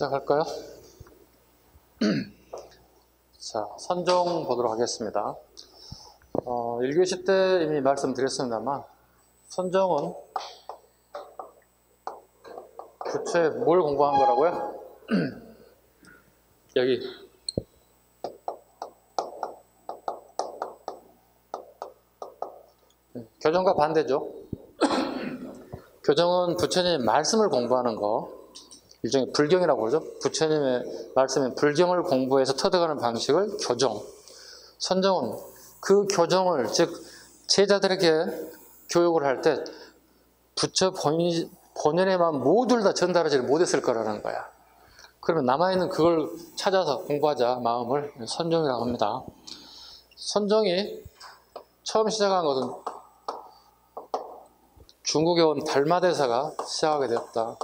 시작할까요? 자, 선종 보도록 하겠습니다. 1교시 때 이미 말씀드렸습니다만, 선종은 부처에 뭘 공부한 거라고요? 여기. 교정과 반대죠. 교정은 부처님의 말씀을 공부하는 거, 일종의 불경이라고 그러죠. 부처님의 말씀인 불경을 공부해서 터득하는 방식을 교정. 선정은 그 교정을, 즉 제자들에게 교육을 할 때 부처 본연에만 모두를 다 전달하지 못했을 거라는 거야. 그러면 남아있는 그걸 찾아서 공부하자 마음을 선정이라고 합니다. 선정이 처음 시작한 것은 중국에 온 달마대사가 시작하게 되었다.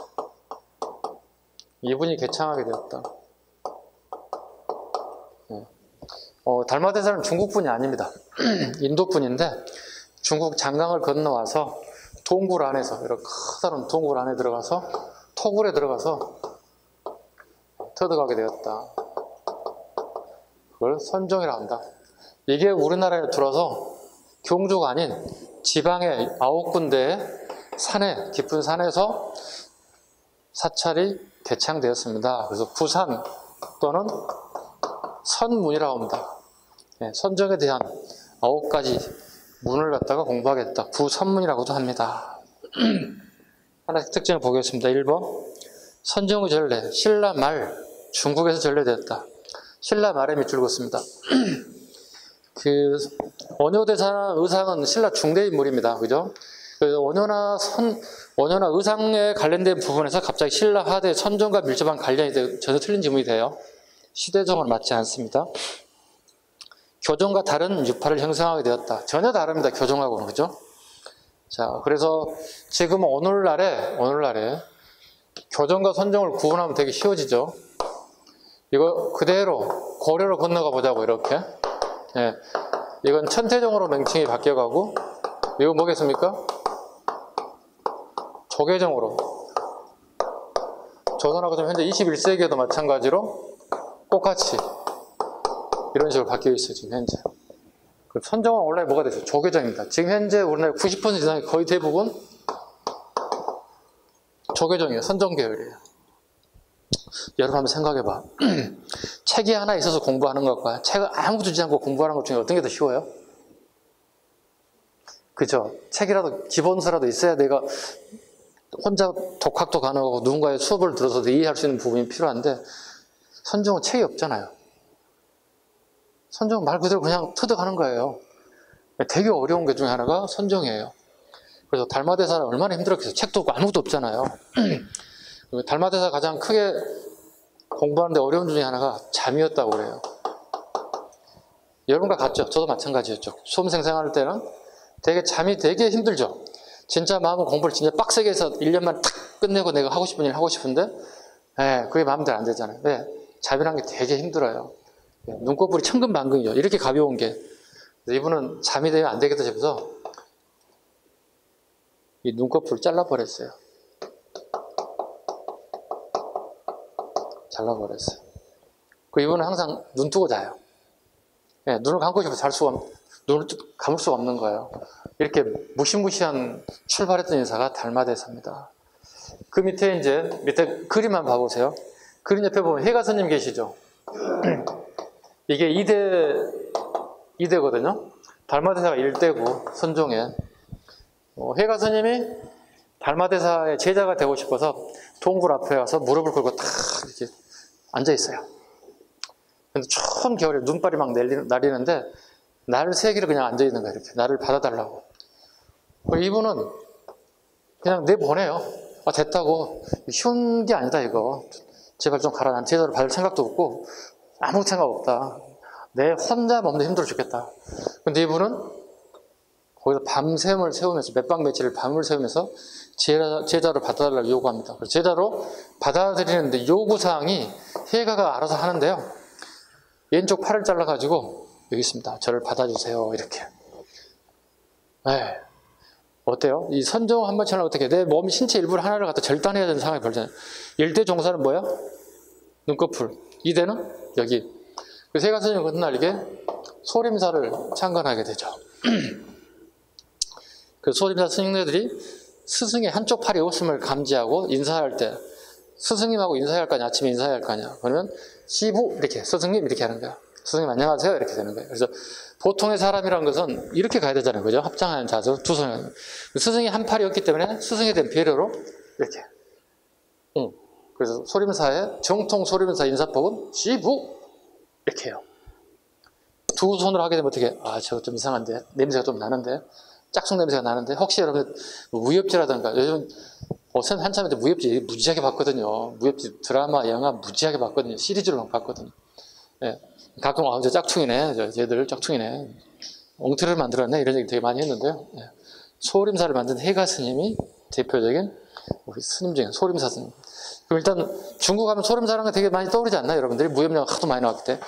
이분이 개창하게 되었다. 달마대사는 중국분이 아닙니다. 인도분인데 중국 장강을 건너와서 동굴 안에서, 이렇게 커다란 동굴 안에 들어가서 토굴에 들어가서 터득하게 되었다. 그걸 선종이라고 한다. 이게 우리나라에 들어서 경주가 아닌 지방의 9군데의 산에, 깊은 산에서 사찰이 개창되었습니다. 그래서 부산 또는 선문이라고 합니다. 선정에 대한 9가지 문을 갖다가 공부하겠다. 부선문이라고도 합니다. 하나씩 특징을 보겠습니다. 1번, 선정의 전례, 신라 말, 중국에서 전래되었다. 신라 말에 밑줄 긋습니다. 원효대사나 의상은 신라 중대 인물입니다. 그죠? 원효나 의상에 관련된 부분에서 갑자기 신라 하대 선종과 밀접한 관련이 전혀 틀린 지문이 돼요. 시대정은 맞지 않습니다. 교정과 다른 유파를 형성하게 되었다. 전혀 다릅니다. 교정하고는. 그죠? 자, 그래서 지금 오늘날에 교정과 선종을 구분하면 되게 쉬워지죠. 이거 그대로 고려로 건너가 보자고, 이렇게. 이건 천태종으로 명칭이 바뀌어가고, 이거 뭐겠습니까? 조계종으로. 조선하고 좀 현재 21세기에도 마찬가지로 똑같이 이런 식으로 바뀌어 있어요, 지금 현재. 선종은 원래 뭐가 됐어요? 조계종입니다. 지금 현재 우리나라 90% 이상이 거의 대부분 조계종이에요. 선종계열이에요. 여러분 한번 생각해봐. 책이 하나 있어서 공부하는 것과 책을 아무것도 주지 않고 공부하는 것 중에 어떤 게 더 쉬워요? 그죠? 책이라도, 기본서라도 있어야 내가 혼자 독학도 가능하고 누군가의 수업을 들어서도 이해할 수 있는 부분이 필요한데, 선종은 책이 없잖아요. 선종은 말 그대로 그냥 터득하는 거예요. 되게 어려운 게 중에 하나가 선종이에요. 그래서 달마대사는 얼마나 힘들었겠어요. 책도 없고 아무것도 없잖아요. 달마대사 가장 크게 공부하는데 어려운 중에 하나가 잠이었다고 그래요. 여러분과 같죠? 저도 마찬가지였죠. 수험생 생활할 때는 잠이 되게 힘들죠. 진짜 마음은 공부를 진짜 빡세게 해서 1년만 탁 끝내고 내가 하고 싶은 일 하고 싶은데, 그게 마음대로 안 되잖아요. 왜? 잠이란 게 되게 힘들어요. 눈꺼풀이 천근만근이죠. 이렇게 가벼운 게. 이분은 잠이 되면 안 되겠다 싶어서 이 눈꺼풀을 잘라버렸어요. 잘라버렸어요. 이분은 항상 눈 뜨고 자요. 눈을 감고 싶어서 눈을 감을 수가 없는 거예요. 이렇게 무시무시한 출발했던 인사가 달마대사입니다. 그 밑에 밑에 그림만 봐보세요. 그림 옆에 보면 해가선님 계시죠? 이게 2대거든요. 달마대사가 1대고, 선종에. 해가선님이 달마대사의 제자가 되고 싶어서 동굴 앞에 와서 무릎을 꿇고 탁 이렇게 앉아있어요. 근데 추운 겨울에 눈발이 막 내리는데, 날 세기를 그냥 앉아있는 거예요. 이렇게. 나를 받아달라고. 이분은 그냥 내보내요. 됐다고. 쉬운 게 아니다, 이거. 제발 좀 가라. 난 제자로 받을 생각도 없고, 아무 생각 없다. 내 혼자 몸도 힘들어 죽겠다. 근데 이분은 거기서 밤샘을 세우면서, 몇 박 며칠을 밤을 세우면서 제자로 받아달라고 요구합니다. 제자로 받아들이는데 요구사항이 해가가 알아서 하는데요. 왼쪽 팔을 잘라가지고, 여기 있습니다. 저를 받아주세요. 이렇게. 어때요? 이 선정 한 번처럼 어떻게 내 몸 신체 일부를 하나를 갖다 절단해야 되는 상황이 벌어져요. 일대 종사는 뭐야? 눈꺼풀. 이대는 여기. 그래서 해가 스님은 훗날이게 소림사를 창건하게 되죠. 그 소림사 스님네들이 스승의 한쪽 팔이 없음을 감지하고 인사할 때 스승님하고 인사해야 할 거 아니야? 아침에 인사해야 할 거 아니야? 그러면 시부 이렇게 스승님 이렇게 하는 거야. 스승님 안녕하세요 이렇게 되는 거예요. 그래서 보통의 사람이라는 것은 이렇게 가야 되잖아요. 그죠? 합장하는 자세로 두 손을. 스승이 한 팔이 없기 때문에 스승에 대한 배려로 이렇게. 그래서 소림사의 정통 소림사 인사법은 시부 이렇게 해요. 두 손으로 하게 되면 어떻게? 아 저거 좀 이상한데 냄새가 좀 나는데 짝퉁 냄새가 나는데 혹시 여러분 무협지라든가 요즘 한참 때 무협지 무지하게 봤거든요. 무협지 드라마 영화 무지하게 봤거든요. 시리즈로 막 봤거든요. 예. 가끔 저 짝퉁이네 쟤들 짝퉁이네 엉터리를 만들었네 이런 얘기 되게 많이 했는데요. 예. 소림사를 만든 해가 스님이 대표적인 우리 스님 중에 소림사 스님. 그럼 일단 중국 하면 소림사라는 게 되게 많이 떠오르지 않나요? 여러분들이 무협영화 하도 많이 나왔기 때문에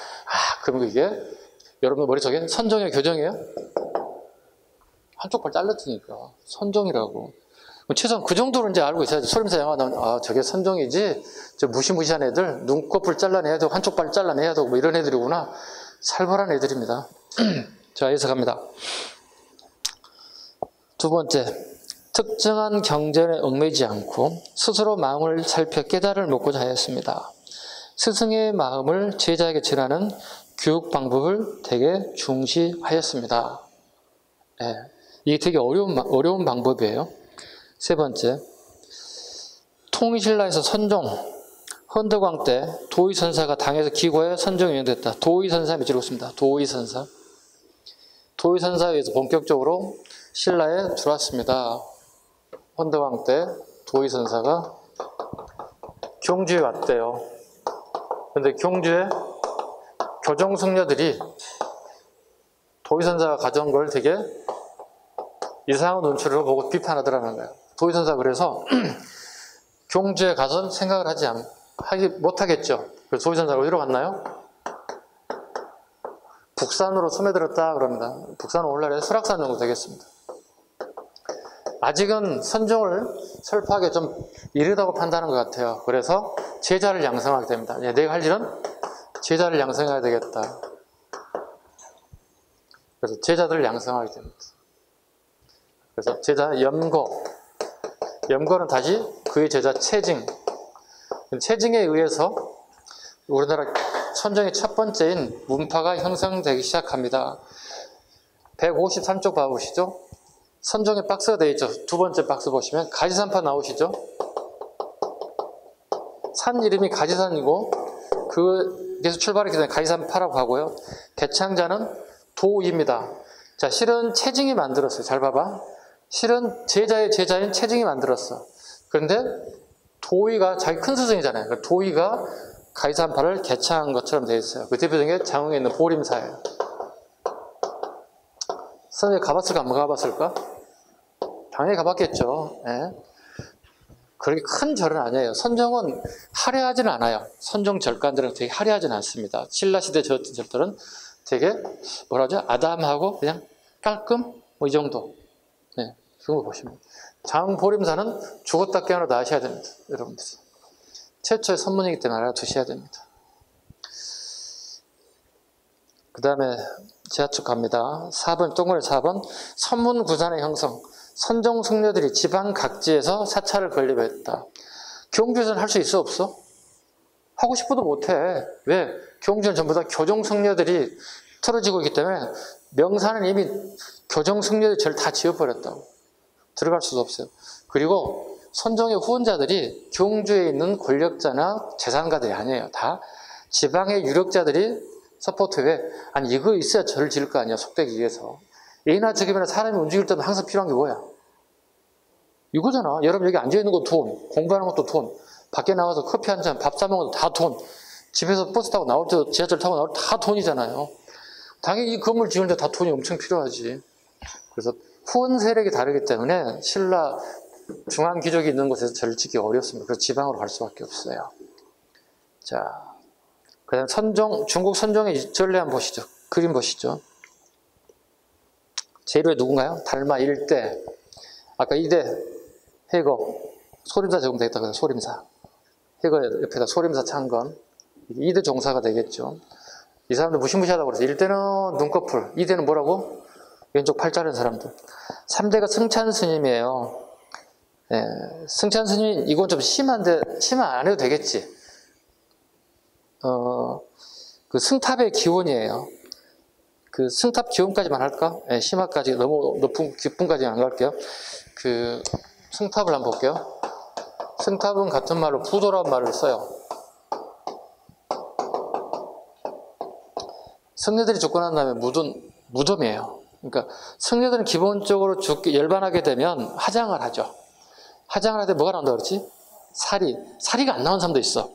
그럼 이게 여러분 머릿속에 선종의 교정이에요? 한쪽 팔 잘랐으니까 선종이라고. 최소한 그 정도로 이제 알고 있어야지. 소림사 영화 나오면 저게 선종이지 저 무시무시한 애들 눈꺼풀 잘라내야 되고 한쪽 팔 잘라내야 되고 뭐 이런 애들이구나. 살벌한 애들입니다. 자 여기서 갑니다. 두 번째, 특정한 경전에 얽매이지 않고 스스로 마음을 살펴 깨달음을 먹고자 하였습니다. 스승의 마음을 제자에게 전하는 교육 방법을 되게 중시하였습니다. 네, 이게 되게 어려운 방법이에요. 세 번째, 통일신라에서 선종, 헌덕왕 때 도의선사가 당에서 기고해 선종이 운영됐다. 도의선사 밑으로 있습니다. 도의선사. 도의선사에 의해서 본격적으로 신라에 들어왔습니다. 헌덕왕 때 도의선사가 경주에 왔대요. 근데 경주에 교정승려들이 도의선사가 가져온 걸 되게 이상한 눈초리로 보고 비판하더라는 거예요. 도의선사 그래서 경주에 가서 생각을 하지 못하겠죠. 그래서 도의선사가 어디로 갔나요? 북산으로 스며들었다 그럽니다. 북산은 오늘날의 설악산 정도 되겠습니다. 아직은 선종을 설파하기 좀 이르다고 판단하는 것 같아요. 그래서 제자를 양성하게 됩니다. 내가 할 일은 제자를 양성해야 되겠다. 그래서 제자들을 양성하게 됩니다. 그래서 제자 염거는 다시 그의 제자 채징. 채징에 의해서 우리나라 선종의 첫 번째인 문파가 형성되기 시작합니다. 153쪽 봐보시죠. 선종의 박스가 되어 있죠. 두 번째 박스 보시면 가지산파 나오시죠. 산 이름이 가지산이고 그에서 출발했기 때문에 가지산파라고 하고요. 개창자는 도입니다. 자, 실은 채징이 만들었어요. 잘 봐봐. 실은 제자의 제자인 채징이 만들었어. 그런데 도의가 자기 큰 스승이잖아요. 그러니까 도의가 가지산파를 개창한 것처럼 되어 있어요. 그 대표적인 게 장흥에 있는 보림사예요. 선생님 가봤을까 안 가봤을까? 당연히 가봤겠죠. 예. 그렇게 큰 절은 아니에요. 선종은 화려하지는 않아요. 선종 절간들은 되게 화려하지는 않습니다. 신라시대 절들은 되게 뭐라죠? 아담하고 그냥 깔끔 뭐 이 정도. 네, 그런 거 보시면 장보림사는 죽었다 깨어나도 아셔야 됩니다. 여러분들 최초의 선문이기 때문에 알아두셔야 됩니다. 그 다음에 지하축 갑니다. 4번 동그라미 4번 선문구산의 형성. 선종 승려들이 지방 각지에서 사찰을 건립했다. 경주에서는 할 수 있어 없어? 하고 싶어도 못해. 왜? 경주는 전부 다 교정 승려들이 틀어지고 있기 때문에 명산은 이미 교정 승려들이 절 다 지어버렸다고. 들어갈 수도 없어요. 그리고 선종의 후원자들이 경주에 있는 권력자나 재산가들이 아니에요. 다 지방의 유력자들이 서포트에 아니 이거 있어야 절을 지을 거 아니야. 속되기 위해서. A나 죽이면 사람이 움직일 때도 항상 필요한 게 뭐야? 이거잖아. 여러분 여기 앉아있는 것도 돈, 공부하는 것도 돈, 밖에 나가서 커피 한 잔, 밥 사 먹어도 다 돈, 집에서 버스 타고 나올 때도 지하철 타고 나올 때 다 돈이잖아요. 당연히 이 건물 지으는데 다 돈이 엄청 필요하지. 그래서 후원 세력이 다르기 때문에 신라 중앙 귀족이 있는 곳에서 절을 짓기 어렵습니다. 그래서 지방으로 갈 수밖에 없어요. 자, 그다음 중국 선종의 전례 한번 보시죠. 그림 보시죠. 제일에 누군가요? 달마 1대. 아까 2대 해거. 소림사 적으면 되겠다. 소림사. 해거 옆에다 소림사 창건. 이대 종사가 되겠죠. 이 사람들 무시무시하다고 그래서 1대는 눈꺼풀, 2대는 뭐라고? 왼쪽 팔 자른 사람들. 3대가 승찬 스님이에요. 네, 승찬 스님, 이건 좀 심한데, 심한 안 해도 되겠지. 그 승탑의 기원이에요. 그 승탑 기원까지만 할까? 네, 심화까지, 너무 높은, 깊은까지는 안 갈게요. 그 승탑을 한번 볼게요. 승탑은 같은 말로 부도라는 말을 써요. 승려들이 죽고 난 다음에 무덤이에요. 그러니까 승려들은 기본적으로 열반하게 되면 화장을 하죠. 화장을 하되 뭐가 나온다고 그랬지? 사리가 안 나온 사람도 있어.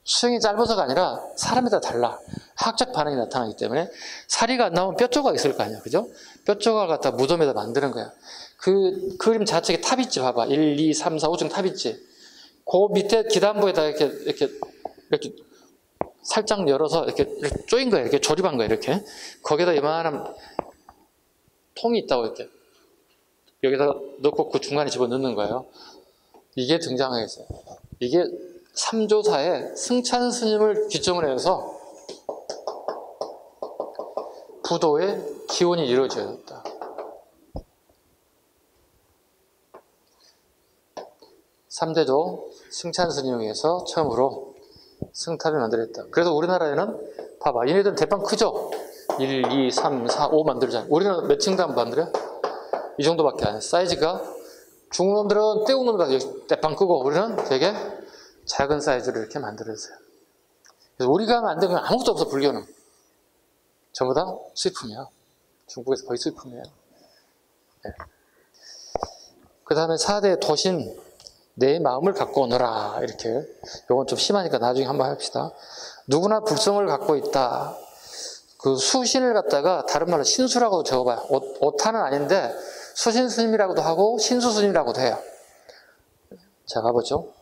수행이 짧아서가 아니라 사람에 따라 달라. 화학적 반응이 나타나기 때문에 사리가 안 나오면 뼈 조각 있을 거 아니야, 그죠? 뼈 조각을 갖다 무덤에다 만드는 거야. 그 그림 좌측에 탑 있지, 봐봐. 1, 2, 3, 4, 5층 탑 있지. 그 밑에 기단부에다 이렇게 살짝 열어서 이렇게 쪼인 거야. 이렇게 조립한 거야. 이렇게 거기다 이만한 통이 있다고 이렇게 여기다 넣고 그 중간에 집어 넣는 거예요. 이게 등장하겠어요. 이게 삼조사에 승찬 스님을 기점으로 해서 부도의 기원이 이루어졌다. 삼대조 승찬 스님에 의해서 처음으로 승탑을 만들었다. 그래서 우리나라에는 봐봐, 얘네들은 대빵 크죠? 1, 2, 3, 4, 5 만들잖아. 우리는 몇 층도 안 만들어요? 이 정도밖에 안 해. 사이즈가 중국놈들은 떼우놈들 대빵 크고 우리는 되게 작은 사이즈로 이렇게 만들었어요. 그래서 우리가 만든 건 아무것도 없어. 불교는 전부 다 수입품이야. 중국에서 거의 수입품이에요. 네. 그 다음에 4대 도신, 내 마음을 갖고 오너라. 이렇게. 이건 좀 심하니까 나중에 한번 합시다. 누구나 불성을 갖고 있다. 그 수신을 갖다가 다른 말로 신수라고 적어봐요. 오타는 아닌데 수신 스님이라고도 하고 신수 스님이라고도 해요. 자, 가보죠.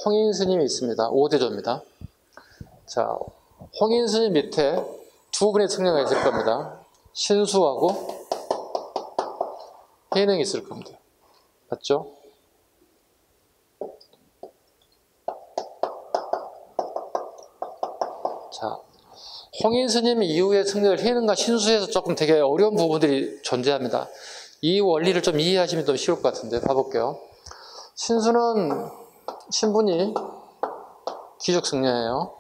홍인 스님이 있습니다. 5대조입니다. 자, 홍인 스님 밑에 두 분의 승려가 있을 겁니다. 신수하고 해능이 있을 겁니다. 맞죠? 자, 홍인 스님 이후에 승려들 해능과 신수에서 조금 되게 어려운 부분들이 존재합니다. 이 원리를 좀 이해하시면 좀 쉬울 것 같은데 봐볼게요. 신수는 신분이 귀족 승려예요.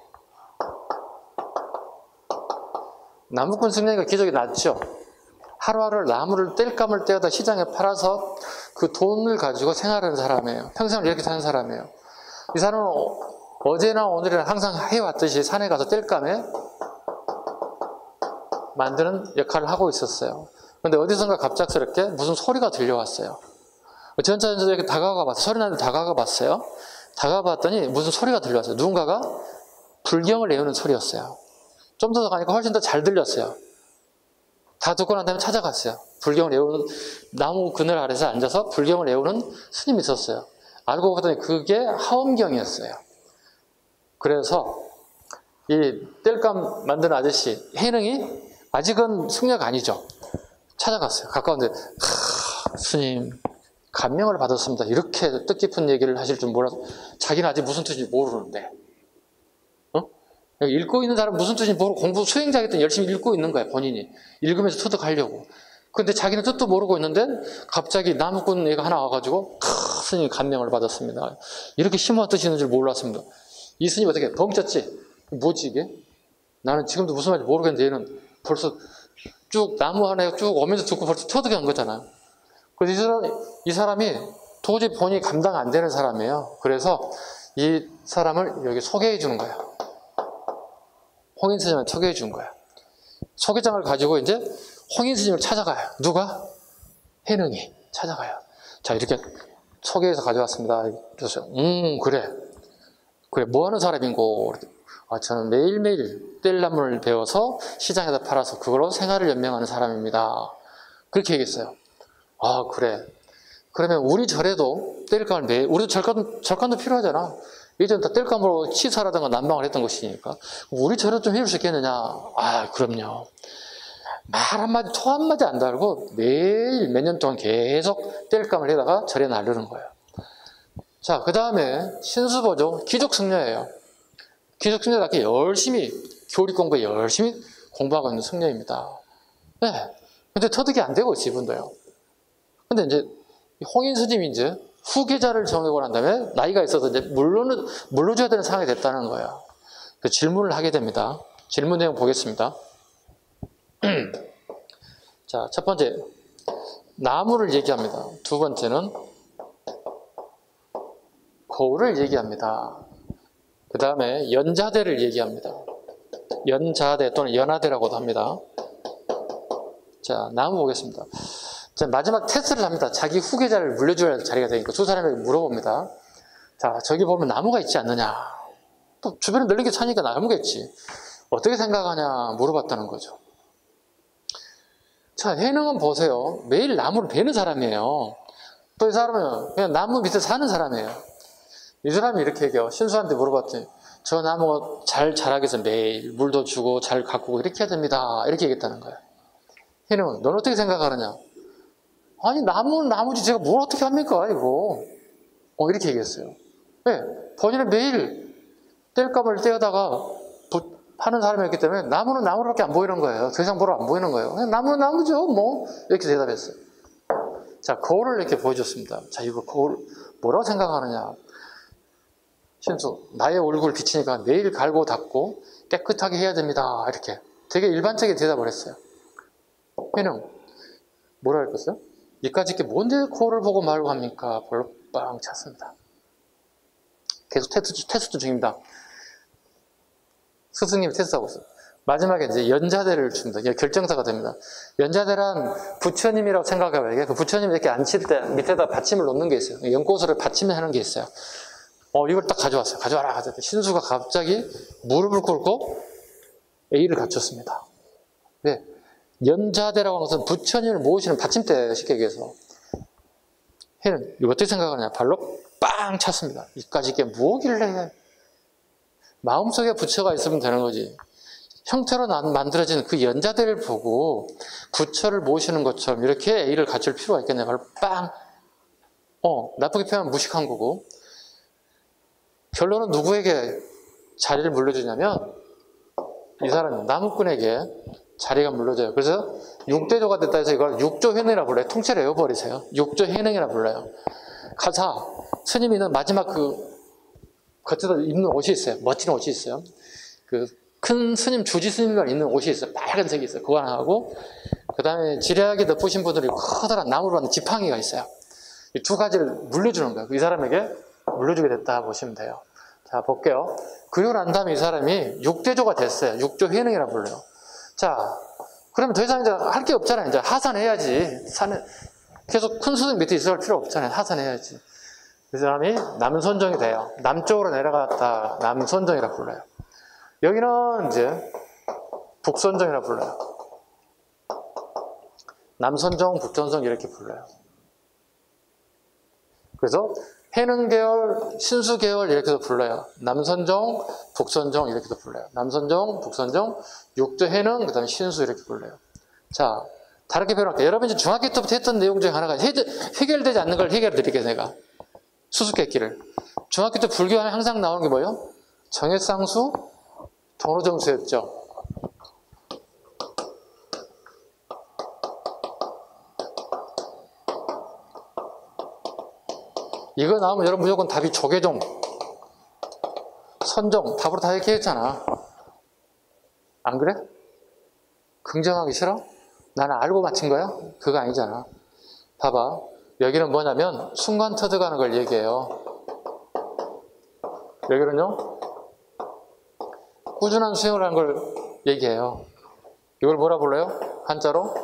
나무꾼 승려니까 귀족이 낮죠. 하루하루 나무를 땔감을 떼어다 시장에 팔아서 그 돈을 가지고 생활하는 사람이에요. 평생을 이렇게 사는 사람이에요. 이 사람은 어제나 오늘이나 항상 해왔듯이 산에 가서 땔감에 만드는 역할을 하고 있었어요. 그런데 어디선가 갑작스럽게 무슨 소리가 들려왔어요. 전차전차 이렇게 다가가 봤어요. 소리 나는데 다가가 봤어요. 다가가 봤더니 무슨 소리가 들려왔어요. 누군가가 불경을 외우는 소리였어요. 좀 더 가니까 훨씬 더 잘 들렸어요. 다 듣고 난 다음에 찾아갔어요. 불경을 외우는, 나무 그늘 아래서 앉아서 불경을 외우는 스님이 있었어요. 알고 보더니 그게 하엄경이었어요. 그래서 이 땔감 만드는 아저씨 해능이 아직은 승려가 아니죠. 찾아갔어요. 가까운데 스님 감명을 받았습니다. 이렇게 뜻깊은 얘기를 하실 줄 몰라서 자기는 아직 무슨 뜻인지 모르는데 읽고 있는 사람은 무슨 뜻인지 모르고 공부 수행자겠더니 열심히 읽고 있는 거야. 본인이 읽으면서 터득하려고. 근데 자기는 뜻도 모르고 있는데 갑자기 나무꾼 애가 하나 와가지고 스님 감명을 받았습니다. 이렇게 심오한 뜻이 있는 줄 몰랐습니다. 이 스님 어떻게 벙쳤지? 뭐지 이게? 나는 지금도 무슨 말인지 모르겠는데 얘는 벌써 쭉 나무 하나에 쭉 오면서 듣고 벌써 터득한 거잖아요. 그래서 이 사람이 도저히 본인이 감당 안 되는 사람이에요. 그래서 이 사람을 여기 소개해 주는 거예요. 홍인 스님한테 소개해 준 거야. 소개장을 가지고 이제 홍인 스님을 찾아가요. 누가? 해능이 찾아가요. 자, 이렇게 소개해서 가져왔습니다. 그래서 그래. 뭐 하는 사람인고? 저는 매일매일 땔감을 배워서 시장에다 팔아서 그걸로 생활을 연명하는 사람입니다. 그렇게 얘기했어요. 아, 그래. 그러면 우리 절에도 땔감을 우리도 절간도 필요하잖아. 예전에 다 땔감으로 치사라든가 난방을 했던 것이니까 우리 절에도 좀 해줄 수 있겠느냐? 아, 그럼요. 말 한마디, 토 한마디 안 달고 매일 몇 년 동안 계속 땔감을 해다가 절에 나르는 거예요. 자, 그 다음에 신수보죠. 귀족승려예요. 귀족승려답게 열심히, 교리 공부에 열심히 공부하고 있는 승려입니다. 네. 근데 터득이 안 되고 있어요, 이분도요. 근데 이제 홍인 스님이 이제 후계자를 정하고 난 다음에 나이가 있어서 이제 물러줘야 되는 상황이 됐다는 거예요. 그 질문을 하게 됩니다. 질문 내용 보겠습니다. 자, 첫 번째, 나무를 얘기합니다. 두 번째는 거울을 얘기합니다. 그 다음에 연자대를 얘기합니다. 연자대 또는 연하대라고도 합니다. 자, 나무 보겠습니다. 자, 마지막 테스트를 합니다. 자기 후계자를 물려줘야 할 자리가 되니까 두 사람에게 물어봅니다. 자, 저기 보면 나무가 있지 않느냐. 또 주변에 널리게 차니까 나무겠지. 어떻게 생각하냐 물어봤다는 거죠. 자, 해능은 보세요. 매일 나무를 베는 사람이에요. 또 이 사람은 그냥 나무 밑에 사는 사람이에요. 이 사람이 이렇게 얘기해요. 신수한테 물어봤더니 저 나무가 잘 자라기 위해서 매일 물도 주고 잘 가꾸고 이렇게 해야 됩니다. 이렇게 얘기했다는 거예요. 해능은 넌 어떻게 생각하느냐? 아니, 나무는 나무지 제가 뭘 어떻게 합니까 이거. 이렇게 얘기했어요. 네, 본인은 매일 땔감을 떼어다가 파는 사람이었기 때문에 나무는 나무밖에 안 보이는 거예요. 더 이상 뭐로 안 보이는 거예요. 그냥 나무는 나무죠 뭐. 이렇게 대답했어요. 자, 거울을 이렇게 보여줬습니다. 자, 이거 거울 뭐라고 생각하느냐. 신수, 나의 얼굴 비치니까 매일 갈고 닦고 깨끗하게 해야 됩니다. 이렇게 되게 일반적인 대답을 했어요. 해능 뭐라 했겠어요? 이까짓 게 뭔데 거울을 보고 말고 합니까? 별로 빵 찼습니다. 계속 테스트 중입니다. 스승님이 테스트하고 있어요. 마지막에 이제 연자대를 줍니다. 결정사가 됩니다. 연자대란 부처님이라고 생각해봐요. 그 부처님 이렇게 앉힐 때 밑에다 받침을 놓는 게 있어요. 연꽃으로 받침을 하는 게 있어요. 이걸 딱 가져왔어요. 가져와라. 신수가 갑자기 무릎을 꿇고 A를 갖췄습니다. 네. 연자대라고 하는 것은 부처님을 모시는 받침대 쉽게 얘기해서. 해는 이거 어떻게 생각하냐. 발로 빵 찼습니다. 이까짓 게 뭐길래. 마음속에 부처가 있으면 되는 거지. 형태로 만들어진 그 연자대를 보고 부처를 모시는 것처럼 이렇게 A를 갖출 필요가 있겠냐. 바로 빵. 나쁘게 표현하면 무식한 거고. 결론은 누구에게 자리를 물려주냐면 이 사람 나무꾼에게 자리가 물려져요. 그래서 6대조가 됐다 해서 이걸 6조회능이라고 불러요. 통째로 외워버리세요. 6조회능이라고 불러요. 가사, 스님이는 마지막 겉에다 입는 옷이 있어요. 멋진 옷이 있어요. 큰 스님, 주지 스님과 입는 옷이 있어요. 빨간색이 있어요. 그거 하나 하고, 그 다음에 지략에 덮으신 분들이 커다란 나무로 하는 지팡이가 있어요. 이 두 가지를 물려주는 거예요. 이 사람에게 물려주게 됐다 보시면 돼요. 자, 볼게요. 그리고 난 다음에 이 사람이 6대조가 됐어요. 6조 회능이라고 불러요. 자, 그러면 더 이상 이제 할 게 없잖아요. 이제 하산해야지. 계속 큰 스승 밑에 있을 필요 없잖아요. 하산해야지. 그 사람이 남선정이 돼요. 남쪽으로 내려갔다 남선정이라고 불러요. 여기는 이제 북선정이라고 불러요. 남선정, 북선정 이렇게 불러요. 그래서 해능계열, 신수계열 이렇게도 불러요. 남선정, 북선정 이렇게도 불러요. 남선정, 북선정, 육조 해능, 그 다음에 신수 이렇게 불러요. 자, 다르게 표현할게요. 여러분 이제 중학교 때부터 했던 내용 중에 하나가 해결되지 않는 걸 해결해 드릴게요, 내가. 수수께끼를. 중학교 때 불교하면 항상 나오는 게 뭐예요? 정해쌍수, 도노정수였죠. 이거 나오면 여러분 무조건 답이 조계종, 선종, 답으로 다 이렇게 했잖아. 안 그래? 긍정하기 싫어? 나는 알고 맞힌 거야? 그거 아니잖아. 봐봐. 여기는 뭐냐면 순간 터득하는 걸 얘기해요. 여기는요, 꾸준한 수행을 하는 걸 얘기해요. 이걸 뭐라 불러요? 한자로?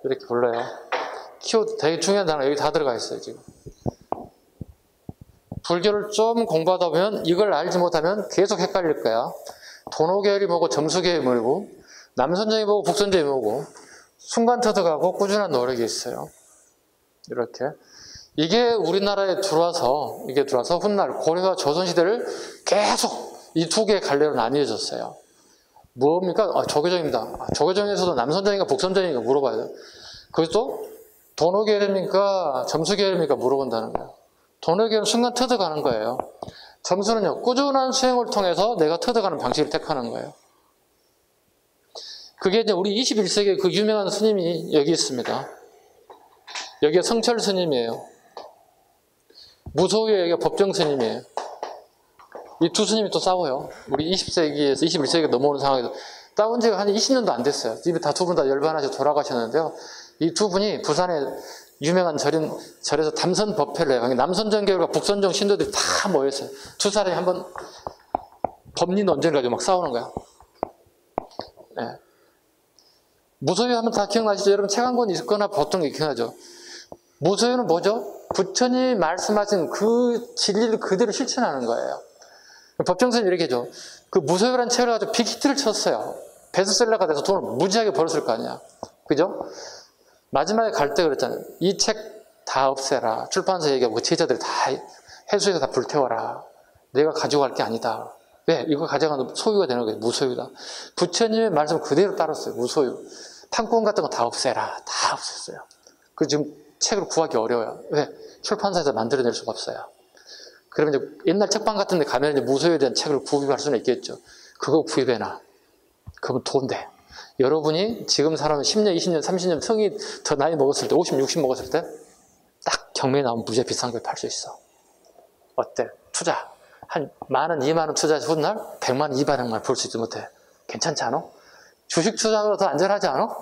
이렇게 불러요. 키워드 되게 중요한 단어 여기 다 들어가 있어요, 지금. 불교를 좀 공부하다 보면 이걸 알지 못하면 계속 헷갈릴 거야. 도노계열이 뭐고 점수계열이 뭐고 남선정이 뭐고 북선정이 뭐고 순간 터득하고 꾸준한 노력이 있어요. 이렇게. 이게 우리나라에 들어와서 훗날 고려와 조선시대를 계속 이 두 개의 갈래로 나뉘어졌어요. 뭡니까? 조계종입니다. 조계종에서도 남선종인가 북선종인가 물어봐야 돼요. 그것도 도노계열입니까? 점수계열입니까? 물어본다는 거예요. 도노계열은 순간 터득하는 거예요. 점수는요, 꾸준한 수행을 통해서 내가 터득하는 방식을 택하는 거예요. 그게 이제 우리 21세기의 그 유명한 스님이 여기 있습니다. 여기가 성철 스님이에요. 무소유의 여기가 법정 스님이에요. 이 두 스님이 또 싸워요. 우리 20세기에서 21세기 넘어오는 상황에서 싸운 지가 한 20년도 안 됐어요. 집에 다 두 분 다 열반하셔 돌아가셨는데요. 이 두 분이 부산에 유명한 절에서 담선 법회를 해요. 남선정계열과 북선정 신도들이 다 모였어요. 두 사람이 한번 법리 논쟁을 가지고 막 싸우는 거야. 네. 무소유 하면 다 기억나시죠? 여러분 책 한 권 있거나 보통 기억나죠? 무소유는 뭐죠? 부처님이 말씀하신 그 진리를 그대로 실천하는 거예요. 법정선생님 이렇게 해줘. 그 무소유라는 책을 가지고 빅히트를 쳤어요. 베스트셀러가 돼서 돈을 무지하게 벌었을 거 아니야. 그죠? 마지막에 갈 때 그랬잖아요. 이 책 다 없애라. 출판사 얘기하고 제자들 다 해수해서 다 불태워라. 내가 가져갈 게 아니다. 왜? 이거 가져가면 소유가 되는 거예요. 무소유다. 부처님의 말씀 그대로 따랐어요. 무소유. 판권 같은 거 다 없애라. 다 없앴어요. 그 지금 책을 구하기 어려워요. 왜? 출판사에서 만들어낼 수가 없어요. 그러면 이제 옛날 책방 같은 데 가면 이제 무소유에 대한 책을 구입할 수는 있겠죠. 그거 구입해놔. 그러면 돈 돼. 여러분이 지금 사람은 10년, 20년, 30년 성이 더 나이 먹었을 때, 50, 60 먹었을 때 딱 경매에 나오면 무지하게 비싼 걸 팔 수 있어. 어때? 투자. 한 10,000원, 20,000원 투자해서 훗날 100만 원, 200만 원 벌 수 있지 못해. 괜찮지 않아? 주식 투자보다 더 안전하지 않아?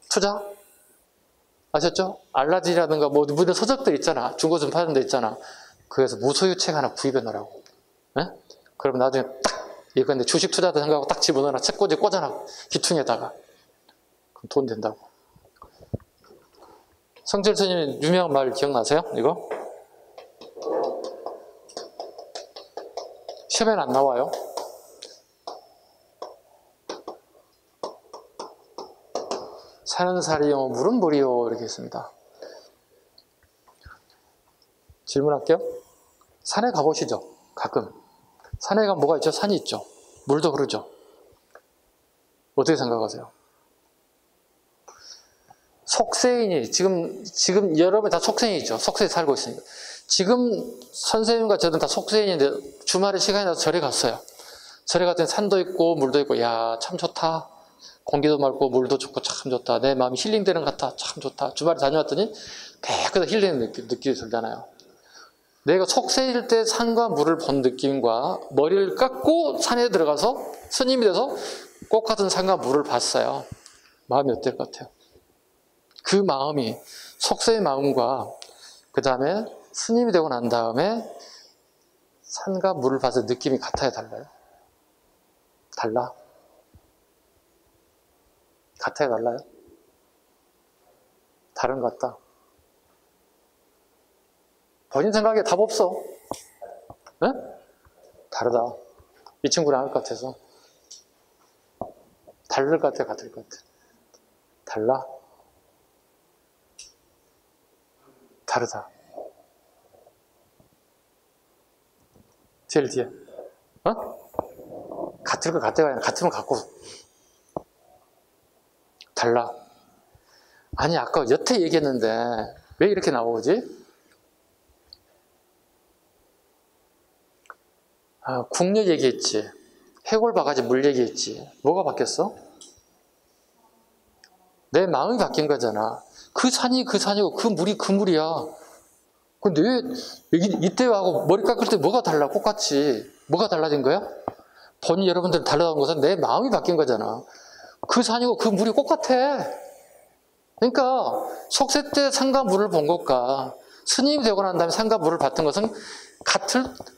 투자? 아셨죠? 알라딘이라든가 뭐 무슨 서적들 있잖아. 중고점 파는 데 있잖아. 그래서 무소유 책 하나 구입해 놓으라고. 네? 그러면 나중에 딱 이거 근데 주식 투자도 생각하고 딱 집어넣어라. 책꽂이 꽂아놔. 기퉁에다가. 그럼 돈 된다고. 성철 스님 유명한 말 기억나세요? 이거? 시험에는 안 나와요. 산은 살이요, 물은 물이요. 이렇게 있습니다. 질문할게요. 산에 가보시죠. 가끔. 산에 가면 뭐가 있죠? 산이 있죠. 물도 흐르죠. 어떻게 생각하세요? 속세인이, 지금 여러분 다 속세인이죠. 속세에 살고 있으니까. 지금 선생님과 저는 다 속세인인데 주말에 시간이 나서 절에 갔어요. 절에 갔더니 산도 있고 물도 있고, 야, 참 좋다. 공기도 맑고 물도 좋고 참 좋다. 내 마음이 힐링되는 것 같아. 참 좋다. 주말에 다녀왔더니 깨끗한 힐링 느낌이 들잖아요. 내가 속세일 때 산과 물을 본 느낌과 머리를 깎고 산에 들어가서 스님이 돼서 꽃 같은 산과 물을 봤어요. 마음이 어떨 것 같아요? 그 마음이 속세의 마음과 그 다음에 스님이 되고 난 다음에 산과 물을 봐서 느낌이 같아요? 달라요? 달라? 같아요? 달라요? 다른 것 같다. 본인 생각에 답 없어. 네? 다르다. 이 친구랑 할 것 같아서. 다를 것 같아, 같을 것 같아. 달라? 다르다. 제일 뒤에. 같을 것 같아가 아니라 같으면 같고. 달라. 아니, 아까 여태 얘기했는데 왜 이렇게 나오지? 국력 얘기했지. 해골 바가지 물 얘기했지. 뭐가 바뀌었어? 내 마음이 바뀐 거잖아. 그 산이 그 산이고 그 물이 그 물이야. 근데 왜 이때하고 머리 깎을 때 뭐가 달라? 똑같이. 뭐가 달라진 거야? 본인 여러분들 달라진 것은 내 마음이 바뀐 거잖아. 그 산이고 그 물이 똑같아. 그러니까 속세 때 산과 물을 본 것과 스님이 되고 난 다음에 산과 물을 봤던 것은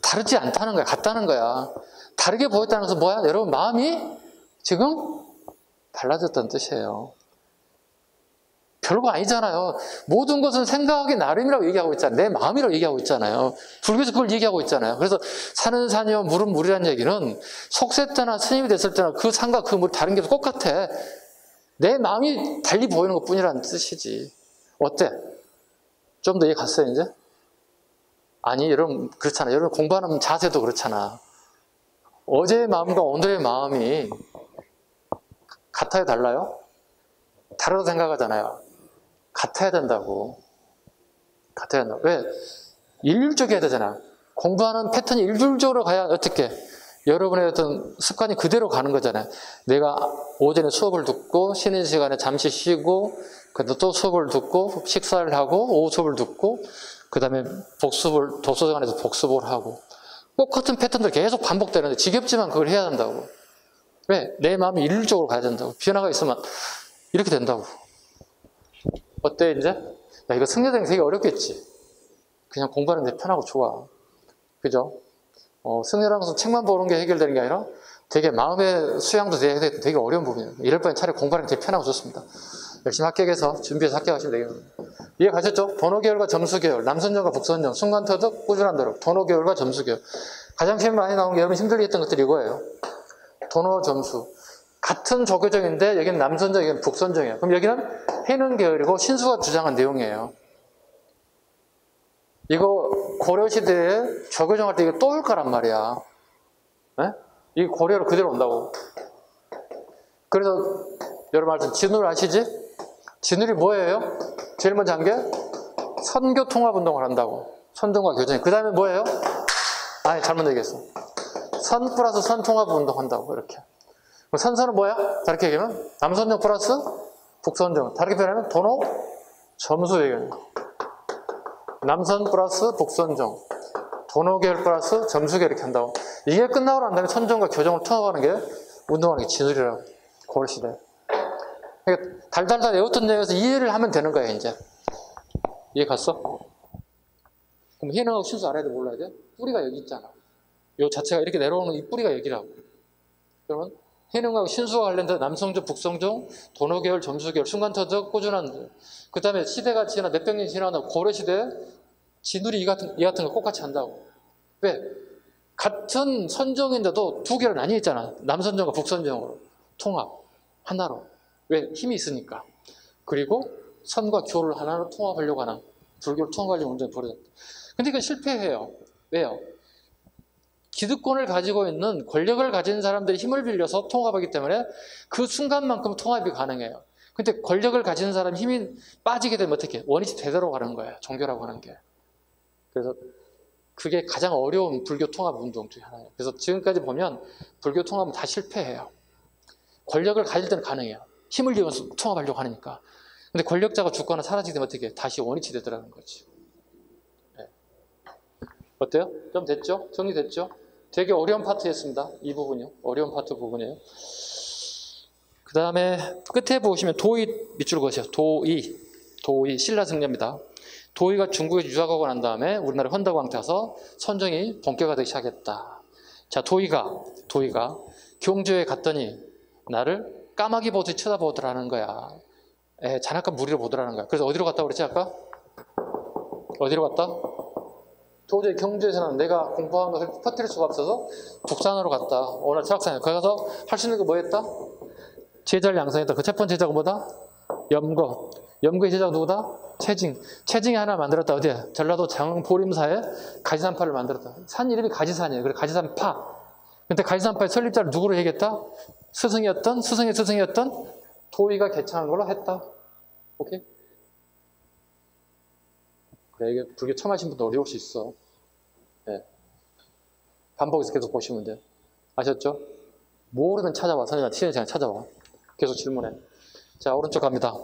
다르지 않다는 거야. 같다는 거야. 다르게 보였다는 것은 뭐야? 여러분 마음이 지금 달라졌다는 뜻이에요. 별거 아니잖아요. 모든 것은 생각하기 나름이라고 얘기하고 있잖아요. 내 마음이라고 얘기하고 있잖아요. 불교에서 그걸 얘기하고 있잖아요. 그래서 산은 산이요 물은 물이라는 얘기는 속세 때나 스님이 됐을 때나 그 산과 그 물 다른 게 똑같아. 내 마음이 달리 보이는 것뿐이라는 뜻이지. 어때? 좀 더 이해 갔어요 이제? 아니 여러분 그렇잖아. 여러분 공부하는 자세도 그렇잖아. 어제의 마음과 오늘의 마음이 같아요, 달라요? 다르다고 생각하잖아요. 같아야 된다고. 같아야 된다고. 왜? 일률적이어야 해야 되잖아. 공부하는 패턴이 일률적으로 가야 어떻게? 여러분의 어떤 습관이 그대로 가는 거잖아요. 내가 오전에 수업을 듣고 쉬는 시간에 잠시 쉬고 그다음 또 수업을 듣고 식사를 하고 오후 수업을 듣고 그 다음에 복습을 도서관에서 복습을 하고 똑같은 패턴들 계속 반복되는데 지겹지만 그걸 해야 된다고. 왜? 내 마음이 일률적으로 가야 된다고. 변화가 있으면 이렇게 된다고. 어때 이제? 야, 이거 승려되는 게 되게 어렵겠지. 그냥 공부하는 게 편하고 좋아. 그죠? 승려라는 것은 책만 보는 게 해결되는 게 아니라 되게 마음의 수양도 되게 어려운 부분이에요. 이럴 바엔 차라리 공부하는 게 되게 편하고 좋습니다. 열심히 합격해서 준비해서 합격하시면 되겠습니다. 이해 가셨죠? 도노계열과 점수계열, 남선정과 북선정, 순간터득, 꾸준한 노력, 도노계열과 점수계열. 가장 시험 많이 나온 게 여러분 힘들게 했던 것들이 이거예요. 도노, 점수. 같은 조교정인데 여기는 남선정, 여기는 북선정이에요. 그럼 여기는 해능계열이고 신수가 주장한 내용이에요. 이거 고려시대에 조교정할 때 이거 또 올 거란 말이야. 네? 이게 고려로 그대로 온다고. 그래서 여러분 알죠? 진울 아시지? 진울이 뭐예요? 제일 먼저 한 게 선교통합운동을 한다고. 선정과 교정. 그 다음에 뭐예요? 아니 잘못 얘기했어. 선 플러스 선통합운동 한다고 이렇게. 선선은 뭐야? 다르게 얘기하면 남선정 플러스 북선정. 다르게 표현하면 도노 점수 얘기하는 거. 남선 플러스 북선정. 도노계열 플러스 점수계열 이렇게 한다고. 이게 끝나고 난 다음에 선정과 교정을 통합하는 게 운동하는 게 진울이라고. 고려시대. 그러니까 달달달 외웠던 내용에서 이해를 하면 되는 거야 이제. 이해 갔어? 그럼 해능하고 신수 알아야 돼 몰라야 돼? 뿌리가 여기 있잖아. 요 자체가 이렇게 내려오는 이 뿌리가 여기라고. 그러면 해능하고 신수와 관련된 남성적, 북성적, 도노계열, 점수계열, 순간터득, 꾸준한. 그 다음에 시대가 지나 몇백 년이 지나면 고려시대 진울이 이 같은 거 똑같이 한다고. 왜? 같은 선정인데도 두 개로 나뉘어 있잖아. 남선정과 북선정으로. 통합. 하나로. 왜? 힘이 있으니까. 그리고 선과 교를 하나로 통합하려고 하는, 불교를 통합하려고 운동이 벌어졌다. 근데 이건 실패해요. 왜요? 기득권을 가지고 있는 권력을 가진 사람들이 힘을 빌려서 통합하기 때문에 그 순간만큼 통합이 가능해요. 근데 권력을 가진 사람 힘이 빠지게 되면 어떻게? 원위치 되도록 하는 거예요. 종교라고 하는 게. 그래서 그게 가장 어려운 불교 통합 운동 중에 하나예요. 그래서 지금까지 보면 불교 통합은 다 실패해요. 권력을 가질 때는 가능해요. 힘을 이용해서 통합하려고 하니까. 근데 권력자가 죽거나 사라지게 되면 어떻게? 다시 원위치 되더라는 거지. 네. 어때요? 좀 됐죠? 정리됐죠? 되게 어려운 파트였습니다. 이 부분이요. 어려운 파트 부분이에요. 그 다음에 끝에 보시면 도의 밑줄 그으세요. 도의 신라승려입니다. 도의가 중국에 유학하고 난 다음에 우리나라 헌덕왕때 와서 선정이 본격화되기 시작했다. 자, 도의가 경주에 갔더니 나를 까마귀 보듯이 쳐다보더라는 거야. 잔악간 무리로 보더라는 거야. 그래서 어디로 갔다 그랬지 아까? 어디로 갔다? 도저히 경주에서는 내가 공부한 것을 퍼뜨릴 수가 없어서 북산으로 갔다. 오늘 철학산에. 거기 가서 할 수 있는 게 뭐 했다? 제자를 양성했다. 그 첫 번째 제자가 뭐다? 염거. 염거의 제자가 누구다? 채징. 채징이 하나 만들었다. 어디에? 전라도 장보림사에 가지산파를 만들었다. 산 이름이 가지산이에요. 그래 가지산파. 근데 가지산파의 설립자를 누구로 해야겠다? 스승의 스승이었던 도의가 개창한 걸로 했다. 오케이? 그래, 이게 불교 처음 하신 분도 어려울 수 있어. 네. 반복해서 계속 보시면 돼요. 아셨죠? 모르면 찾아와. 선생님한테 쉬는 시간에 찾아와. 계속 질문해. 자, 오른쪽 갑니다.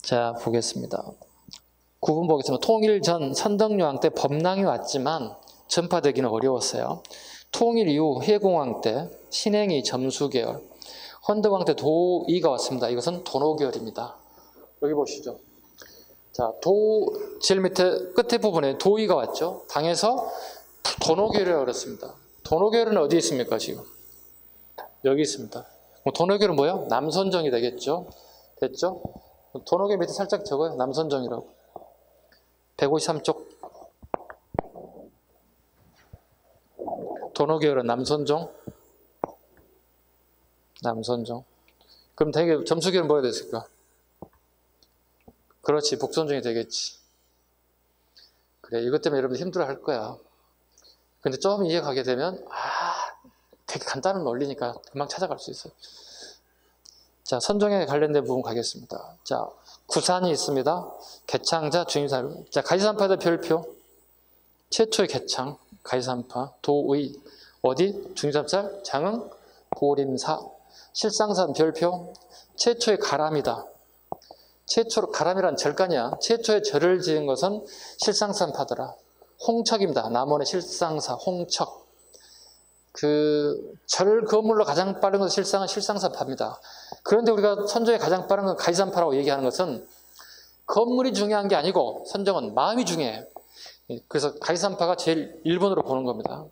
자, 보겠습니다. 9번 보겠습니다. 통일 전 선덕여왕 때 법랑이 왔지만 전파되기는 어려웠어요. 통일 이후 해공왕 때 신행이 점수계열, 헌덕왕 때 도의가 왔습니다. 이것은 도노계열입니다. 여기 보시죠. 자, 제일 밑에 끝에 부분에 도의가 왔죠. 당에서 도노계열을 얻었습니다. 도노계열은 어디에 있습니까, 지금? 여기 있습니다. 도노계열은 뭐예요? 남선정이 되겠죠. 됐죠? 도노계열 밑에 살짝 적어요. 남선정이라고. 153쪽. 도노계열은 남선정. 그럼 되게 점수계열은 뭐가 됐을까? 그렇지, 북선정이 되겠지. 그래, 이것 때문에 여러분들 힘들어 할 거야. 근데 좀 이해가게 되면 되게 간단한 원리니까 금방 찾아갈 수 있어요. 자, 선종에 관련된 부분 가겠습니다. 자, 구산이 있습니다. 개창자, 중임산. 자, 가지산파의 별표. 최초의 개창, 가지산파, 도의. 어디? 중임산살, 장흥, 고림사. 실상산 별표. 최초의 가람이다. 최초로 가람이란 절간이야. 최초의 절을 지은 것은 실상산파더라. 홍척입니다. 남원의 실상사, 홍척. 그 절 건물로 가장 빠른 것은 실상은 실상산파입니다. 그런데 우리가 선종에 가장 빠른 건 가지산파라고 얘기하는 것은 건물이 중요한 게 아니고 선종은 마음이 중요해요. 그래서 가지산파가 제일 1번으로 보는 겁니다.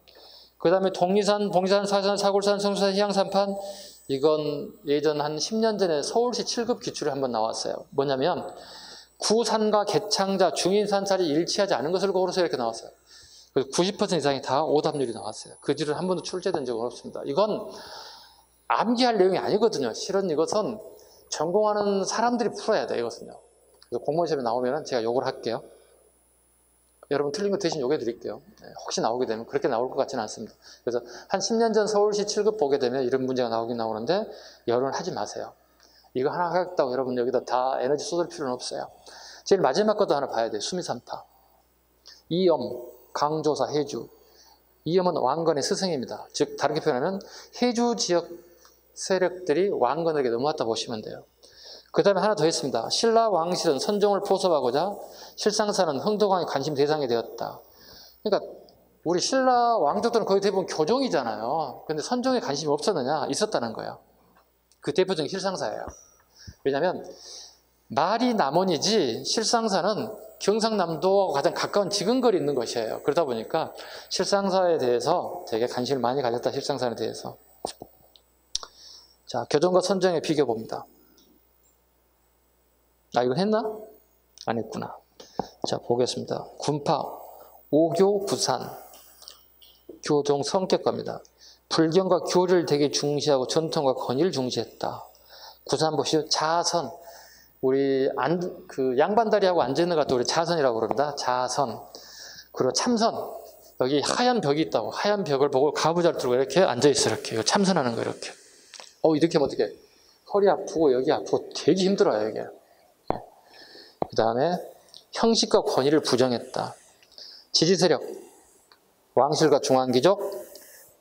그 다음에 동리산, 봉리산, 사산, 사골산, 성수산, 희양산판. 이건 예전 한 10년 전에 서울시 7급 기출에 한번 나왔어요. 뭐냐면 구산과 개창자, 중인산살이 일치하지 않은 것을 고르서 이렇게 나왔어요. 90% 이상이 다 오답률이 나왔어요. 그 뒤로 한 번도 출제된 적은 없습니다. 이건 암기할 내용이 아니거든요. 실은 이것은 전공하는 사람들이 풀어야 돼요. 이것은요. 그래서 공무원 시험에 나오면 제가 요걸 할게요. 여러분 틀린 거 대신 요게 드릴게요. 혹시 나오게 되면 그렇게 나올 것 같지는 않습니다. 그래서 한 10년 전 서울시 7급 보게 되면 이런 문제가 나오긴 나오는데 여론을 하지 마세요. 이거 하나 하겠다고 여러분 여기다 다 에너지 쏟을 필요는 없어요. 제일 마지막 것도 하나 봐야 돼요. 수미산파. 이엄, 강조사, 해주. 이엄은 왕건의 스승입니다. 즉 다르게 표현하면 해주 지역 세력들이 왕건에게 넘어왔다 보시면 돼요. 그 다음에 하나 더 있습니다. 신라 왕실은 선종을 포섭하고자 실상사는 흥덕왕의 관심 대상이 되었다. 그러니까 우리 신라 왕족들은 거의 대부분 교종이잖아요. 근데 선종에 관심이 없었느냐? 있었다는 거예요. 그 대표적인 실상사예요. 왜냐하면 말이 남원이지 실상사는 경상남도와 가장 가까운 지근거리 있는 것이에요. 그러다 보니까 실상사에 대해서 되게 관심을 많이 가졌다. 실상사에 대해서. 자, 교종과 선종의 비교 봅니다. 이거 했나? 안 했구나. 자, 보겠습니다. 군파, 오교, 구산, 교종 성격과입니다. 불경과 교리를 되게 중시하고 전통과 권위를 중시했다. 구산 보시죠. 자선. 우리 양반다리하고 앉아있는 것도 우리 자선이라고 그럽니다. 자선. 그리고 참선. 여기 하얀 벽이 있다고. 하얀 벽을 보고 가부좌를 들고 이렇게 앉아있어. 이렇게. 이거 참선하는 거 이렇게. 이렇게 하면 어떡해. 허리 아프고 여기 아프고 되게 힘들어요. 이게. 그 다음에 형식과 권위를 부정했다. 지지세력. 왕실과 중앙귀족.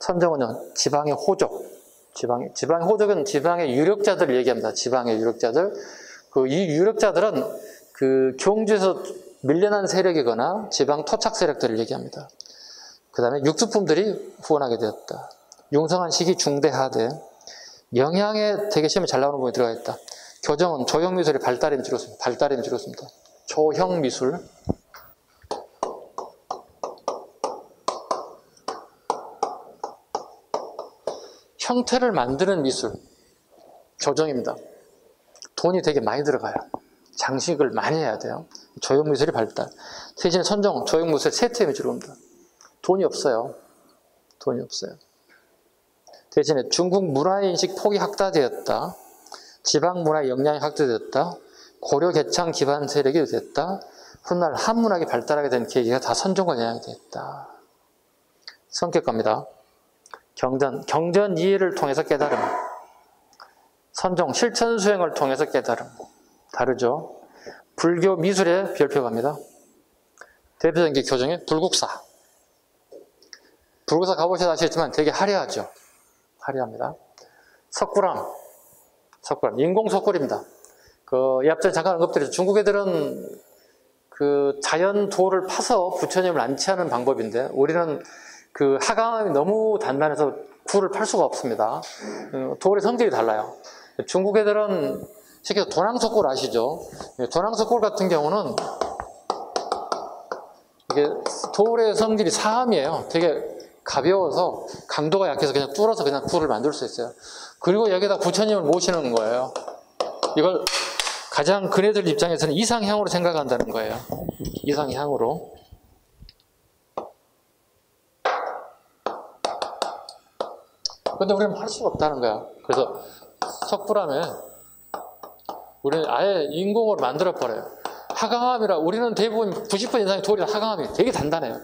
선종은 지방의 호족. 지방의 호족은 지방의 유력자들을 얘기합니다. 지방의 유력자들. 이 유력자들은 경주에서 밀려난 세력이거나 지방 토착 세력들을 얘기합니다. 그 다음에 육수품들이 후원하게 되었다. 융성한 시기 중대하되 영양에 되게 시험에 잘 나오는 부분이 들어가 있다. 교정은 조형미술의 발달임을 이루었습니다. 조형미술. 형태를 만드는 미술. 교정입니다. 돈이 되게 많이 들어가요. 장식을 많이 해야 돼요. 조형미술이 발달. 대신에 선종, 조형미술 세트의 미술을 옵니다. 돈이 없어요. 대신에 중국 문화인식 폭이 확대되었다. 지방 문화의 역량이 확대되었다. 고려 개창 기반 세력이 됐다. 훗날 한문학이 발달하게 된 계기가 다 선종과 영향이 됐다. 성격과입니다. 경전 이해를 통해서 깨달음. 선종 실천 수행을 통해서 깨달음. 다르죠. 불교 미술의 별표갑니다. 대표적인 게 교정의 불국사. 불국사 가보셔서 아시겠지만 되게 화려하죠. 화려합니다. 석굴암. 인공 석굴입니다. 이 앞전에 잠깐 언급드렸죠. 중국 애들은 자연 돌을 파서 부처님을 안치하는 방법인데 우리는 하강암이 너무 단단해서 굴을 팔 수가 없습니다. 돌의 성질이 달라요. 중국 애들은 특히 도낭석굴 아시죠? 도낭석굴 같은 경우는 이게 돌의 성질이 사암이에요. 되게 가벼워서 강도가 약해서 그냥 뚫어서 그냥 굴을 만들 수 있어요. 그리고 여기다 부처님을 모시는 거예요. 이걸 가장 그네들 입장에서는 이상향으로 생각한다는 거예요. 이상향으로. 근데 우리는 할 수가 없다는 거야. 그래서 석굴암에 우리는 아예 인공으로 만들어버려요. 하강암이라 우리는 대부분 90% 이상의 돌이 하강암이 되게 단단해요.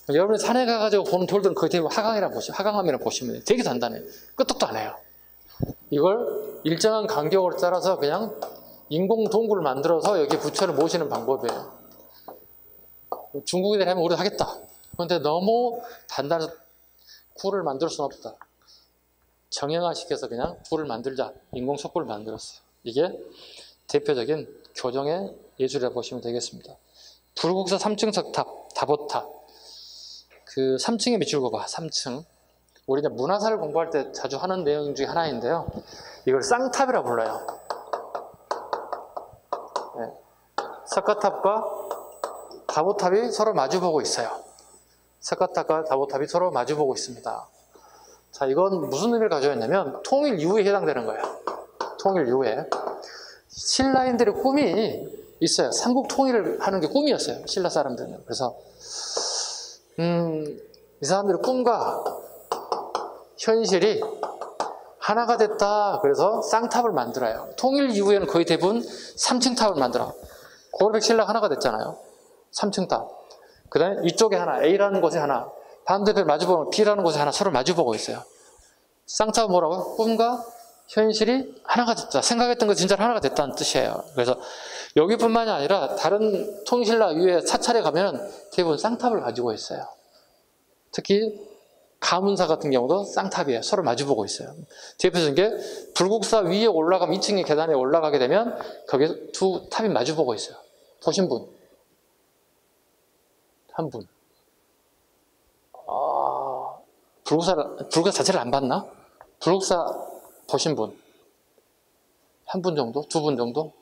여러분이 산에 가가지고 보는 돌들은 거의 대부분 하강암이라고 보시면 돼요. 되게 단단해요. 끄떡도 안 해요. 이걸 일정한 간격을 따라서 그냥 인공 동굴을 만들어서 여기 부처를 모시는 방법이에요. 중국인들이 하면 우리도 하겠다. 그런데 너무 단단해서 굴을 만들 수는 없다. 정형화시켜서 그냥 굴을 만들자. 인공 석굴을 만들었어요. 이게 대표적인 교정의 예술이라고 보시면 되겠습니다. 불국사 3층 석탑, 다보탑. 그 3층에 미줄고 봐, 3층. 우리 이제 문화사를 공부할 때 자주 하는 내용 중에 하나인데요. 이걸 쌍탑이라고 불러요. 네. 석가탑과 다보탑이 서로 마주보고 있어요. 석가탑과 다보탑이 서로 마주보고 있습니다. 자, 이건 무슨 의미를 가지고 있냐면 통일 이후에 해당되는 거예요. 통일 이후에. 신라인들의 꿈이 있어요. 삼국 통일을 하는 게 꿈이었어요. 신라 사람들은. 그래서 이 사람들의 꿈과 현실이 하나가 됐다. 그래서 쌍탑을 만들어요. 통일 이후에는 거의 대부분 3층 탑을 만들어. 고려백 신라가 하나가 됐잖아요. 3층 탑. 그 다음에 이쪽에 하나, A라는 곳에 하나, 반대편 마주보면 B라는 곳에 하나 서로 마주보고 있어요. 쌍탑은 뭐라고요? 꿈과 현실이 하나가 됐다. 생각했던 거 진짜 하나가 됐다는 뜻이에요. 그래서 여기뿐만이 아니라 다른 통신라 위에 사찰에 가면 대부분 쌍탑을 가지고 있어요. 특히 가문사 같은 경우도 쌍탑이에요. 서로 마주보고 있어요. 대표적인 게 불국사 위에 올라가면 2층의 계단에 올라가게 되면 거기에 두 탑이 마주보고 있어요. 보신 분? 한 분. 불국사 자체를 안 봤나? 불국사 보신 분? 한 분 정도? 두 분 정도?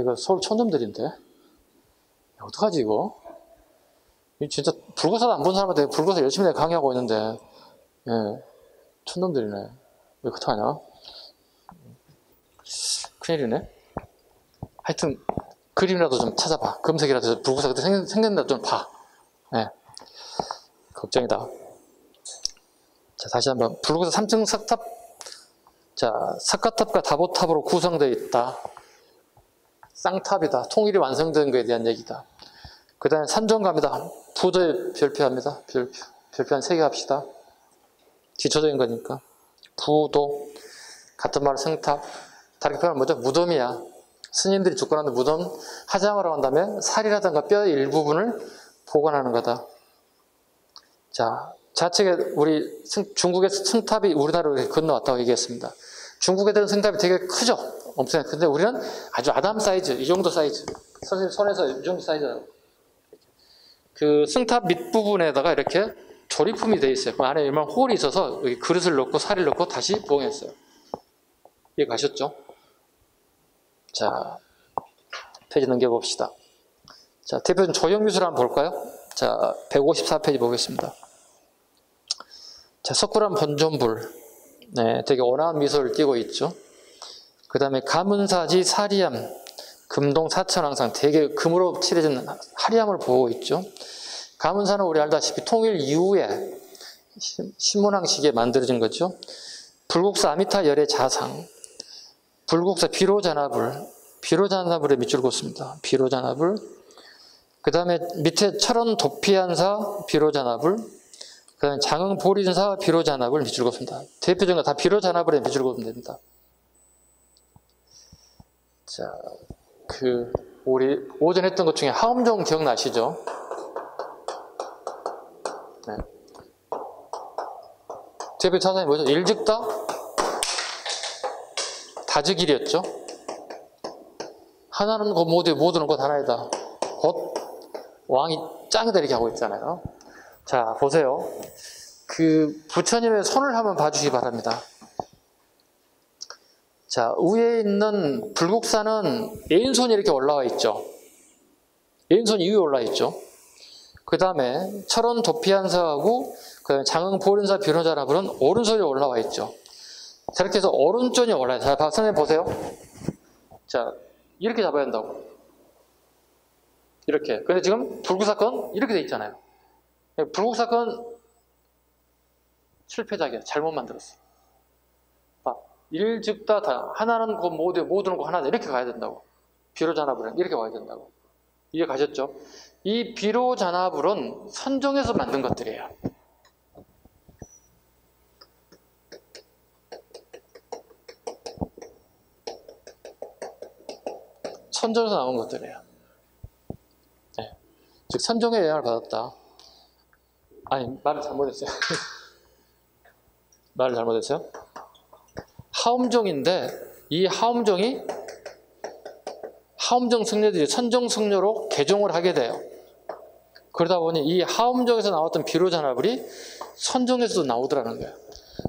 이거 서울 촌놈들인데? 어떡하지, 이거? 진짜 불국사도 안 본 사람한테 불국사 열심히 강의하고 있는데, 예, 촌놈들이네. 왜 그렇다냐? 큰일이네. 하여튼, 그림이라도 좀 찾아봐. 검색이라도 불국사 그때 생겼나 좀 봐. 예. 걱정이다. 자, 다시 한번. 불국사 3층 석탑. 자, 석가탑과 다보탑으로 구성되어 있다. 쌍탑이다. 통일이 완성된 것에 대한 얘기다. 그 다음에 산정갑니다. 부도에 별표합니다. 별표 한 3개 합시다. 기초적인 거니까. 부도. 같은 말 성탑. 다르게 표현하면 뭐죠? 무덤이야. 스님들이 죽고 난 무덤 화장을 한 다음에 살이라든가 뼈의 일부분을 보관하는 거다. 자, 좌측에 우리 중국의 성탑이 우리나라로 건너왔다고 얘기했습니다. 중국 애들은 성탑이 되게 크죠? 엄청. 근데 우리는 아주 아담 사이즈, 이 정도 사이즈. 선생님 손에서 이 정도 사이즈. 그 성탑 밑부분에다가 이렇게 조리품이 되어 있어요. 그 안에 얼마나 홀이 있어서 여기 그릇을 넣고 살을 넣고 다시 부엉했어요. 이해 가셨죠? 자, 페이지 넘겨봅시다. 자, 대표적인 조형미술 한번 볼까요? 자, 154페이지 보겠습니다. 자, 석굴암 본존불. 네, 되게 온화한 미소를 띠고 있죠. 그 다음에 가문사지 사리암, 금동 사천왕상, 되게 금으로 칠해진 하리암을 보고 있죠. 가문사는 우리 알다시피 통일 이후에 신문왕시기에 만들어진 거죠. 불국사 아미타 열의 자상, 불국사 비로자나불의 밑줄 긋습니다. 비로자나불. 그 다음에 밑에 철원 도피한사 비로자나불, 그 다음에 장흥 보린사 비로자나불 밑줄 긋습니다. 대표적인 거 다 비로자나불에 밑줄 긋으면 됩니다. 자, 우리 오전 했던 것 중에 하엄종 기억나시죠? 네. 대표 차상이 뭐죠? 일즉다? 다즉일이었죠? 하나는 곧 모두는 곧 하나이다. 곧 왕이 짱이다 이렇게 하고 있잖아요. 자, 보세요. 그 부처님의 손을 한번 봐주시기 바랍니다. 자, 위에 있는 불국사는 예인손이 이렇게 올라와 있죠. 예인손 위에 올라와 있죠. 그 다음에 철원 도피한사하고 그 장흥 보린사 비로자나불은 오른손이 올라와 있죠. 자, 이렇게 해서 오른쪽이 올라와요. 자, 선생님 보세요. 자, 이렇게 잡아야 한다고. 이렇게. 근데 지금 불국사건 이렇게 돼 있잖아요. 불국사건 실패작이야. 잘못 만들었어. 일즉다 다. 하나는 곧 모두는 곧 하나다. 이렇게 가야 된다고. 비로자나불은 이렇게 와야 된다고. 이해 가셨죠? 이 비로잔화불은 선종에서 만든 것들이에요. 선종에서 나온 것들이에요. 네. 즉 선종의 영향을 받았다. 아니, 말을 잘못했어요. 말을 잘못했어요. 하엄종인데 이 하엄종이 하엄종 승려들이 선종 승려로 개종을 하게 돼요. 그러다 보니 이 하엄종에서 나왔던 비로잔화불이 선종에서도 나오더라는 거예요.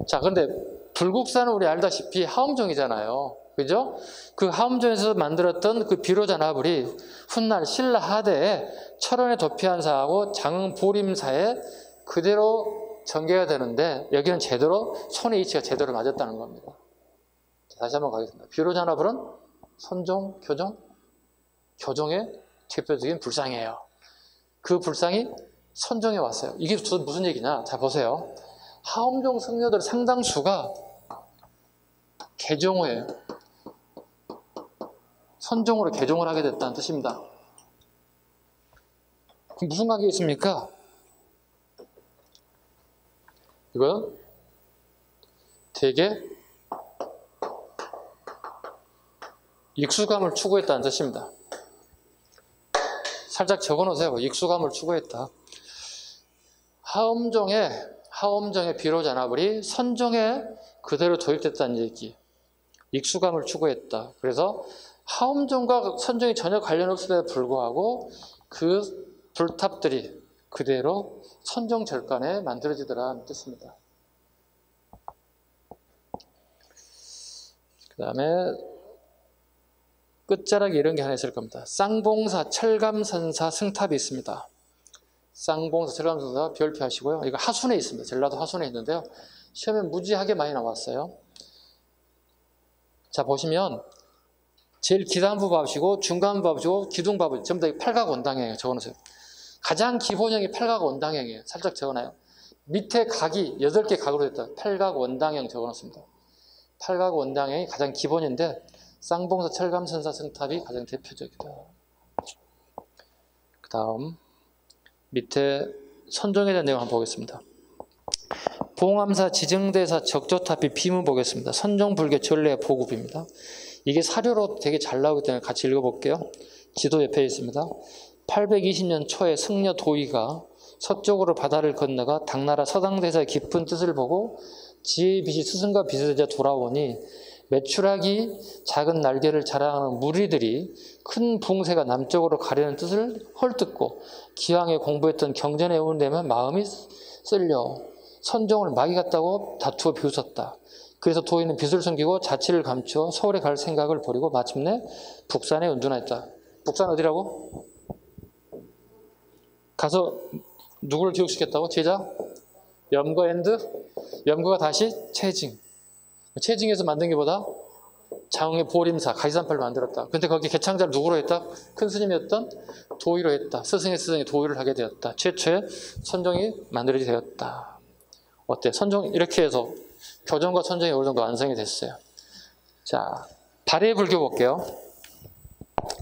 자, 그런데 불국사는 우리 알다시피 하엄종이잖아요. 그죠? 그 하엄종에서 만들었던 그 비로잔화불이 훗날 신라 하대에 철원에 도피한사하고 장흥 보림사에 그대로 전개가 되는데 여기는 제대로 손의 이치가 제대로 맞았다는 겁니다. 다시 한번 가겠습니다. 비로잔화불은 선종, 교종의 대표적인 불상이에요. 그 불상이 선종에 왔어요. 이게 무슨 얘기냐? 자, 보세요. 하엄종 승려들 상당수가 개종을 선종으로 개종을 하게 됐다는 뜻입니다. 그럼 무슨 관계가 있습니까? 이건 되게 익숙함을 추구했다는 뜻입니다. 살짝 적어놓으세요. 익숙함을 추구했다. 하엄종의 비로잔화불이 선종에 그대로 도입됐다는 얘기. 익숙함을 추구했다. 그래서 하엄종과 선종이 전혀 관련 없음에도 불구하고 그 불탑들이 그대로 선종 절간에 만들어지더라는 뜻입니다. 그 다음에 끝자락에 이런 게 하나 있을 겁니다. 쌍봉사, 철감선사, 승탑이 있습니다. 쌍봉사, 철감선사 별표하시고요. 이거 하순에 있습니다. 전라도 하순에 있는데요. 시험에 무지하게 많이 나왔어요. 자, 보시면 제일 기단부 봐보시고 중간부 봐보시고 기둥부 봐보시고 전부 다 팔각원당형이에요. 적어놓으세요. 가장 기본형이 팔각원당형이에요. 살짝 적어놔요. 밑에 각이 8개 각으로 됐다. 팔각원당형 적어놓습니다. 팔각원당형이 가장 기본인데 쌍봉사, 철감선사, 승탑이 가장 대표적이다. 그 다음 밑에 선종에 대한 내용 한번 보겠습니다. 봉암사, 지정대사, 적조탑이 비문 보겠습니다. 선종불교 전례 보급입니다. 이게 사료로 되게 잘 나오기 때문에 같이 읽어볼게요. 지도 옆에 있습니다. 820년 초에 승려 도의가 서쪽으로 바다를 건너가 당나라 서당대사의 깊은 뜻을 보고 지혜의 빛이 스승과 비슷해져 돌아오니 매출하기 작은 날개를 자랑하는 무리들이 큰 붕새가 남쪽으로 가려는 뜻을 헐뜯고 기왕에 공부했던 경전에 오는데면 마음이 쓸려 선종을 마귀 같다고 다투어 비웃었다. 그래서 도의는 빚을 숨기고 자취를 감추어 서울에 갈 생각을 버리고 마침내 북산에 은둔하였다. 북산 어디라고? 가서 누구를 교육시켰다고? 제자? 염거 앤드? 염거가 다시 채징. 채징에서 만든 게 보다 장흥의 보림사, 가지산팔을 만들었다. 근데 거기 개창자를 누구로 했다? 큰 스님이었던 도의로 했다. 스승의 스승이 도의를 하게 되었다. 최초의 선종이 만들어지게 되었다. 어때? 선종 이렇게 해서 교정과 선종이 어느 정도 완성이 됐어요. 자, 발해 불교 볼게요.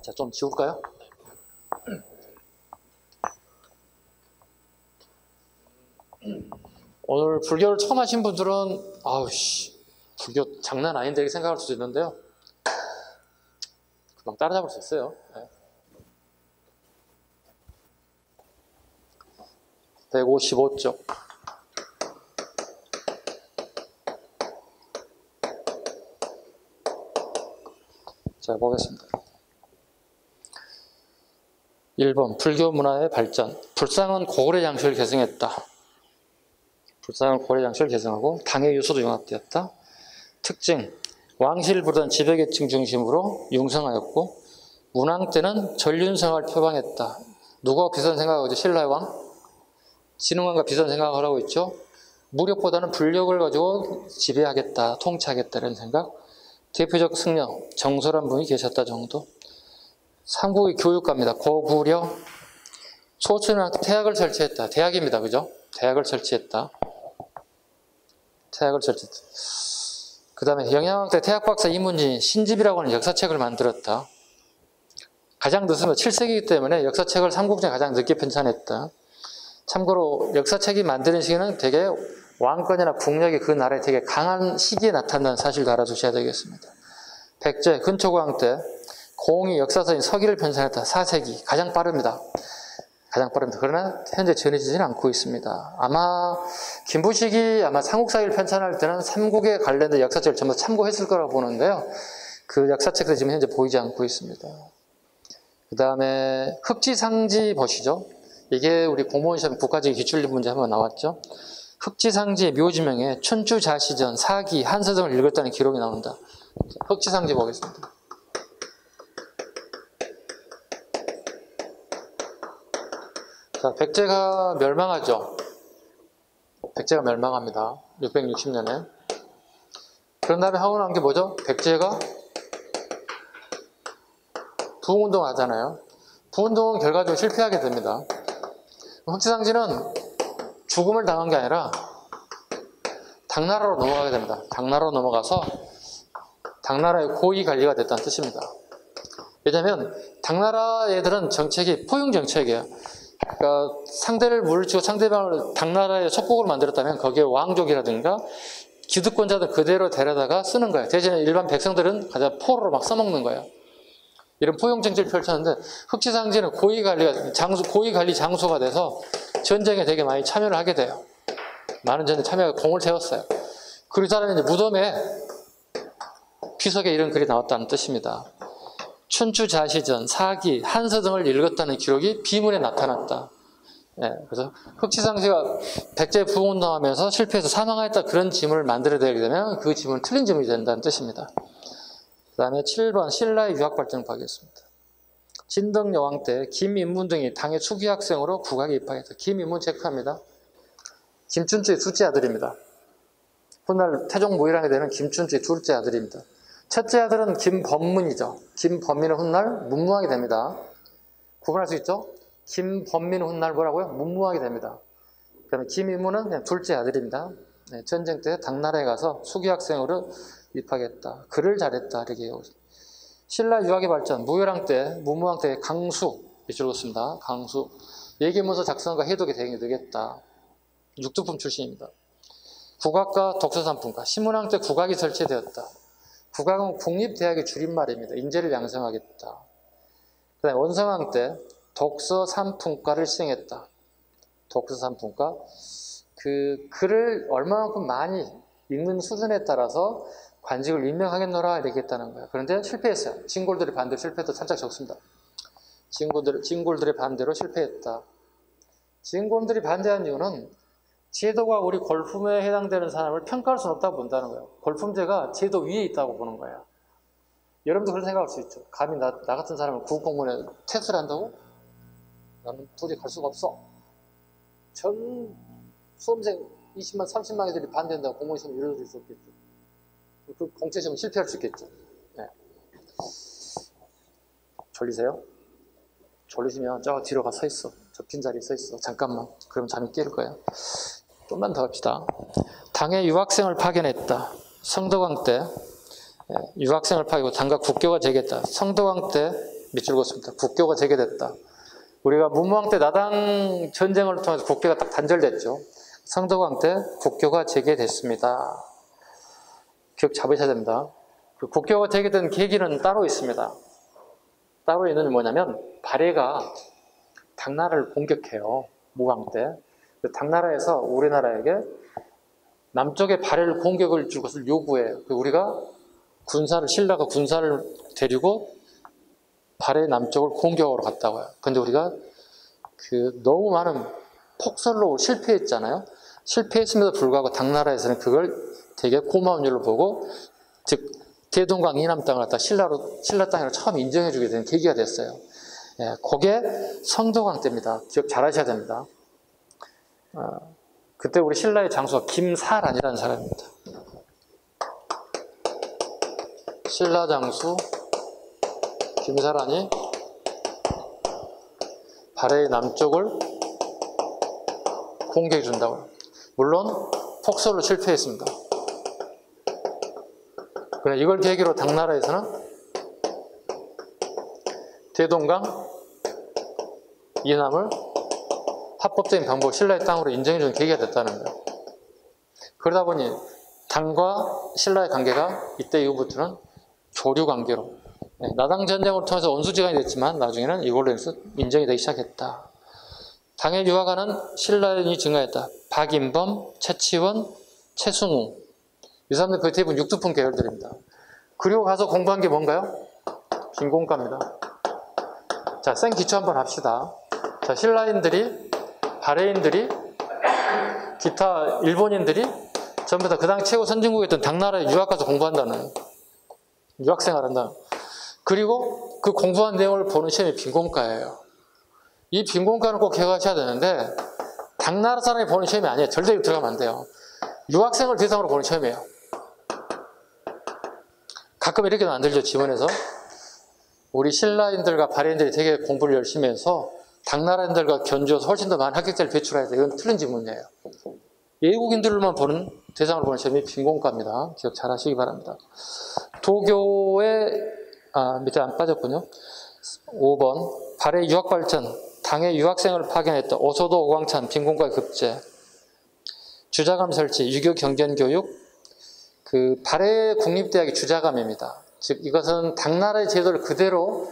자, 좀 지울까요? 오늘 불교를 처음 하신 분들은 아우씨 불교 장난 아닌데 이렇게 생각할 수도 있는데요. 금방 따라잡을 수 있어요. 네. 155쪽. 자, 보겠습니다. 1번 불교 문화의 발전. 불상은 고구려 장식을 계승했다. 불상은 고구려 장식을 계승하고 당의 유소도 융합되었다. 특징, 왕실을 부르던 지배계층 중심으로 융성하였고 문왕 때는 전륜성을 표방했다. 누가 비슷한 생각하고 있죠? 신라의 왕? 진흥왕과 비슷한 생각을 하고 있죠. 무력보다는 불력을 가지고 지배하겠다, 통치하겠다는 생각. 대표적 승려, 정설한 분이 계셨다 정도. 삼국의 교육가입니다. 고구려. 소춘왕 태학을 설치했다. 대학입니다. 그죠? 대학을 설치했다. 태학을 설치했다. 그 다음에 영양왕 때 태학박사 이문진이 신집이라고 하는 역사책을 만들었다. 가장 늦으면 7세기이기 때문에 역사책을 삼국지에 가장 늦게 편찬했다. 참고로 역사책이 만드는 시기는 되게 왕권이나 국력이 그 나라에 되게 강한 시기에 나타난다는 사실도 알아두셔야 되겠습니다. 백제, 근초고왕 때 공이 역사서인 서기를 편찬했다. 4세기 가장 빠릅니다. 가장 빠릅니다. 그러나 현재 전해지지는 않고 있습니다. 아마 김부식이 아마 삼국사기를 편찬할 때는 삼국에 관련된 역사책을 전부 참고했을 거라고 보는데요. 그 역사책도 지금 현재 보이지 않고 있습니다. 그 다음에 흑지상지 보시죠. 이게 우리 공무원 시험 국가직 기출립 문제 한번 나왔죠. 흑지상지의 묘지명에 춘추자시전, 사기, 한서정을 읽었다는 기록이 나온다. 흑지상지 보겠습니다. 자, 백제가 멸망하죠. 백제가 멸망합니다. 660년에. 그런 다음에 하고 나온 게 뭐죠? 백제가 부흥운동을 하잖아요. 부흥운동은 결과적으로 실패하게 됩니다. 흑지상지는 죽음을 당한 게 아니라 당나라로 넘어가게 됩니다. 당나라로 넘어가서 당나라의 고위 관리가 됐다는 뜻입니다. 왜냐하면 당나라 애들은 정책이 포용 정책이에요. 그러니까 상대를 물리치고 상대방을 당나라의 속국으로 만들었다면 거기에 왕족이라든가 기득권자들 그대로 데려다가 쓰는 거예요. 대신에 일반 백성들은 가장 포로로 막 써먹는 거예요. 이런 포용 정책을 펼쳤는데 흑지상지는 고위 관리 장소가 돼서 전쟁에 되게 많이 참여를 하게 돼요. 많은 전쟁에 참여하고 공을 세웠어요. 그 사람이 이제 무덤에 피석에 이런 글이 나왔다는 뜻입니다. 춘추자시전, 사기, 한서정을 읽었다는 기록이 비문에 나타났다. 네, 그래서 흑지상지가 백제 부흥운동하면서 실패해서 사망했다 그런 지문을 만들어내게 되면 그 지문은 틀린 지문이 된다는 뜻입니다. 그 다음에 7번 신라의 유학 발전을 보겠습니다. 진덕여왕 때 김인문 등이 당의 수기 학생으로 국학에 입학했다. 김인문 체크합니다. 김춘추의 둘째 아들입니다. 훗날 태종 무일왕이 되는 김춘추의 둘째 아들입니다. 첫째 아들은 김범문이죠. 김범민은 훗날 문무왕이 됩니다. 구분할 수 있죠? 김범민은 훗날 뭐라고요? 문무왕이 됩니다. 그다음에 김인문은 그냥 둘째 아들입니다. 네, 전쟁 때 당나라에 가서 수기학생으로 입학했다. 글을 잘했다. 이렇게 얘기하고 신라 유학의 발전, 무열왕 때, 문무왕 때 강수, 읽었습니다. 강수. 예기문서 작성과 해독이 되게 되겠다. 육두품 출신입니다. 국악과 독서산품과, 신문왕 때 국악이 설치되었다. 국악은 국립대학의 줄임말입니다. 인재를 양성하겠다. 그 다음에 원성왕 때 독서산품과를 시행했다. 독서산품과. 그 글을 얼마만큼 많이 읽는 수준에 따라서 관직을 임명하겠노라 이렇게 했다는 거예요. 그런데 실패했어요. 진골들의 반대로 실패도 살짝 적습니다. 진골들의 반대로 실패했다. 진골들이 반대한 이유는 제도가 우리 골품에 해당되는 사람을 평가할 수는 없다고 본다는 거예요. 골품제가 제도 위에 있다고 보는 거예요. 여러분도 그런 생각할 수 있죠. 감히 나 같은 사람을 구급공무원에 퇴수를 한다고? 나는 도저히 갈 수가 없어. 전 수험생 20만, 30만 애들이 반대한다고 공무원 시험 이뤄질 수 없겠죠. 그 공채 시험 실패할 수 있겠죠. 네. 졸리세요? 졸리시면 저 뒤로 가 서 있어. 접힌 자리에 서 있어. 잠깐만. 그럼 잠이 깰 거야. 좀만 더 합시다. 당의 유학생을 파견했다. 성덕왕 때 유학생을 파견하고 당과 국교가 재개했다. 성덕왕 때 밑줄 긋습니다. 국교가 재개됐다. 우리가 문무왕 때 나당 전쟁을 통해서 국교가 딱 단절됐죠. 성덕왕 때 국교가 재개됐습니다. 기억 잡으셔야 됩니다. 그 국교가 재개된 계기는 따로 있습니다. 따로 있는 게 뭐냐면 발해가 당나라를 공격해요. 무왕 때. 당나라에서 우리나라에게 남쪽의 발해를 공격을 줄 것을 요구해요. 우리가 신라가 군사를 데리고 발해 남쪽을 공격하러 갔다고요. 근데 우리가 너무 많은 폭설로 실패했잖아요. 실패했음에도 불구하고 당나라에서는 그걸 되게 고마운 일로 보고, 즉 대동강 이남 땅을 갖다 신라 땅으로 처음 인정해주게 된 계기가 됐어요. 예, 그게 성덕왕 때입니다. 기억 잘 하셔야 됩니다. 그때 우리 신라의 장수가 김사란이라는 사람입니다. 신라 장수 김사란이 발해의 남쪽을 공격해 준다고요. 물론 폭설로 실패했습니다. 그래, 이걸 계기로 당나라에서는 대동강 이남을 합법적인 방법 신라의 땅으로 인정해주는 계기가 됐다는 거예요. 그러다 보니 당과 신라의 관계가 이때 이후부터는 교류 관계로, 나당 전쟁을 통해서 원수지간이 됐지만 나중에는 이걸로 해서 인정이 되기 시작했다. 당에 유학하는 신라인이 증가했다. 박인범, 최치원, 최승우, 이 사람들 거의 대부분 육두품 계열들입니다. 그리고 가서 공부한 게 뭔가요? 빈곤가입니다. 자, 센 기초 한번 합시다. 자, 신라인들이, 바레인들이, 기타 일본인들이 전부 다 그 당 최고 선진국이었던 당나라에 유학 가서 공부한다는, 유학생활 한다는. 그리고 그 공부한 내용을 보는 시험이 빈곤가예요. 이 빈곤가는 꼭 기억하셔야 되는데, 당나라 사람이 보는 시험이 아니에요. 절대 들어가면 안 돼요. 유학생을 대상으로 보는 시험이에요. 가끔 이렇게 만들죠, 지원에서. 우리 신라인들과 바레인들이 되게 공부를 열심히 해서 당나라인들과 견주어서 훨씬 더 많은 합격자를 배출해야 돼. 이건 틀린 지문이에요. 외국인들만 보는, 대상으로 보는 시험이 빈곤가입니다. 기억 잘 하시기 바랍니다. 도교의, 밑에 안 빠졌군요. 5번, 발해 유학발전, 당의 유학생을 파견했다. 오소도 오광찬, 빈곤가의 급제. 주자감 설치, 유교 경전교육, 발해 국립대학의 주자감입니다. 즉, 이것은 당나라의 제도를 그대로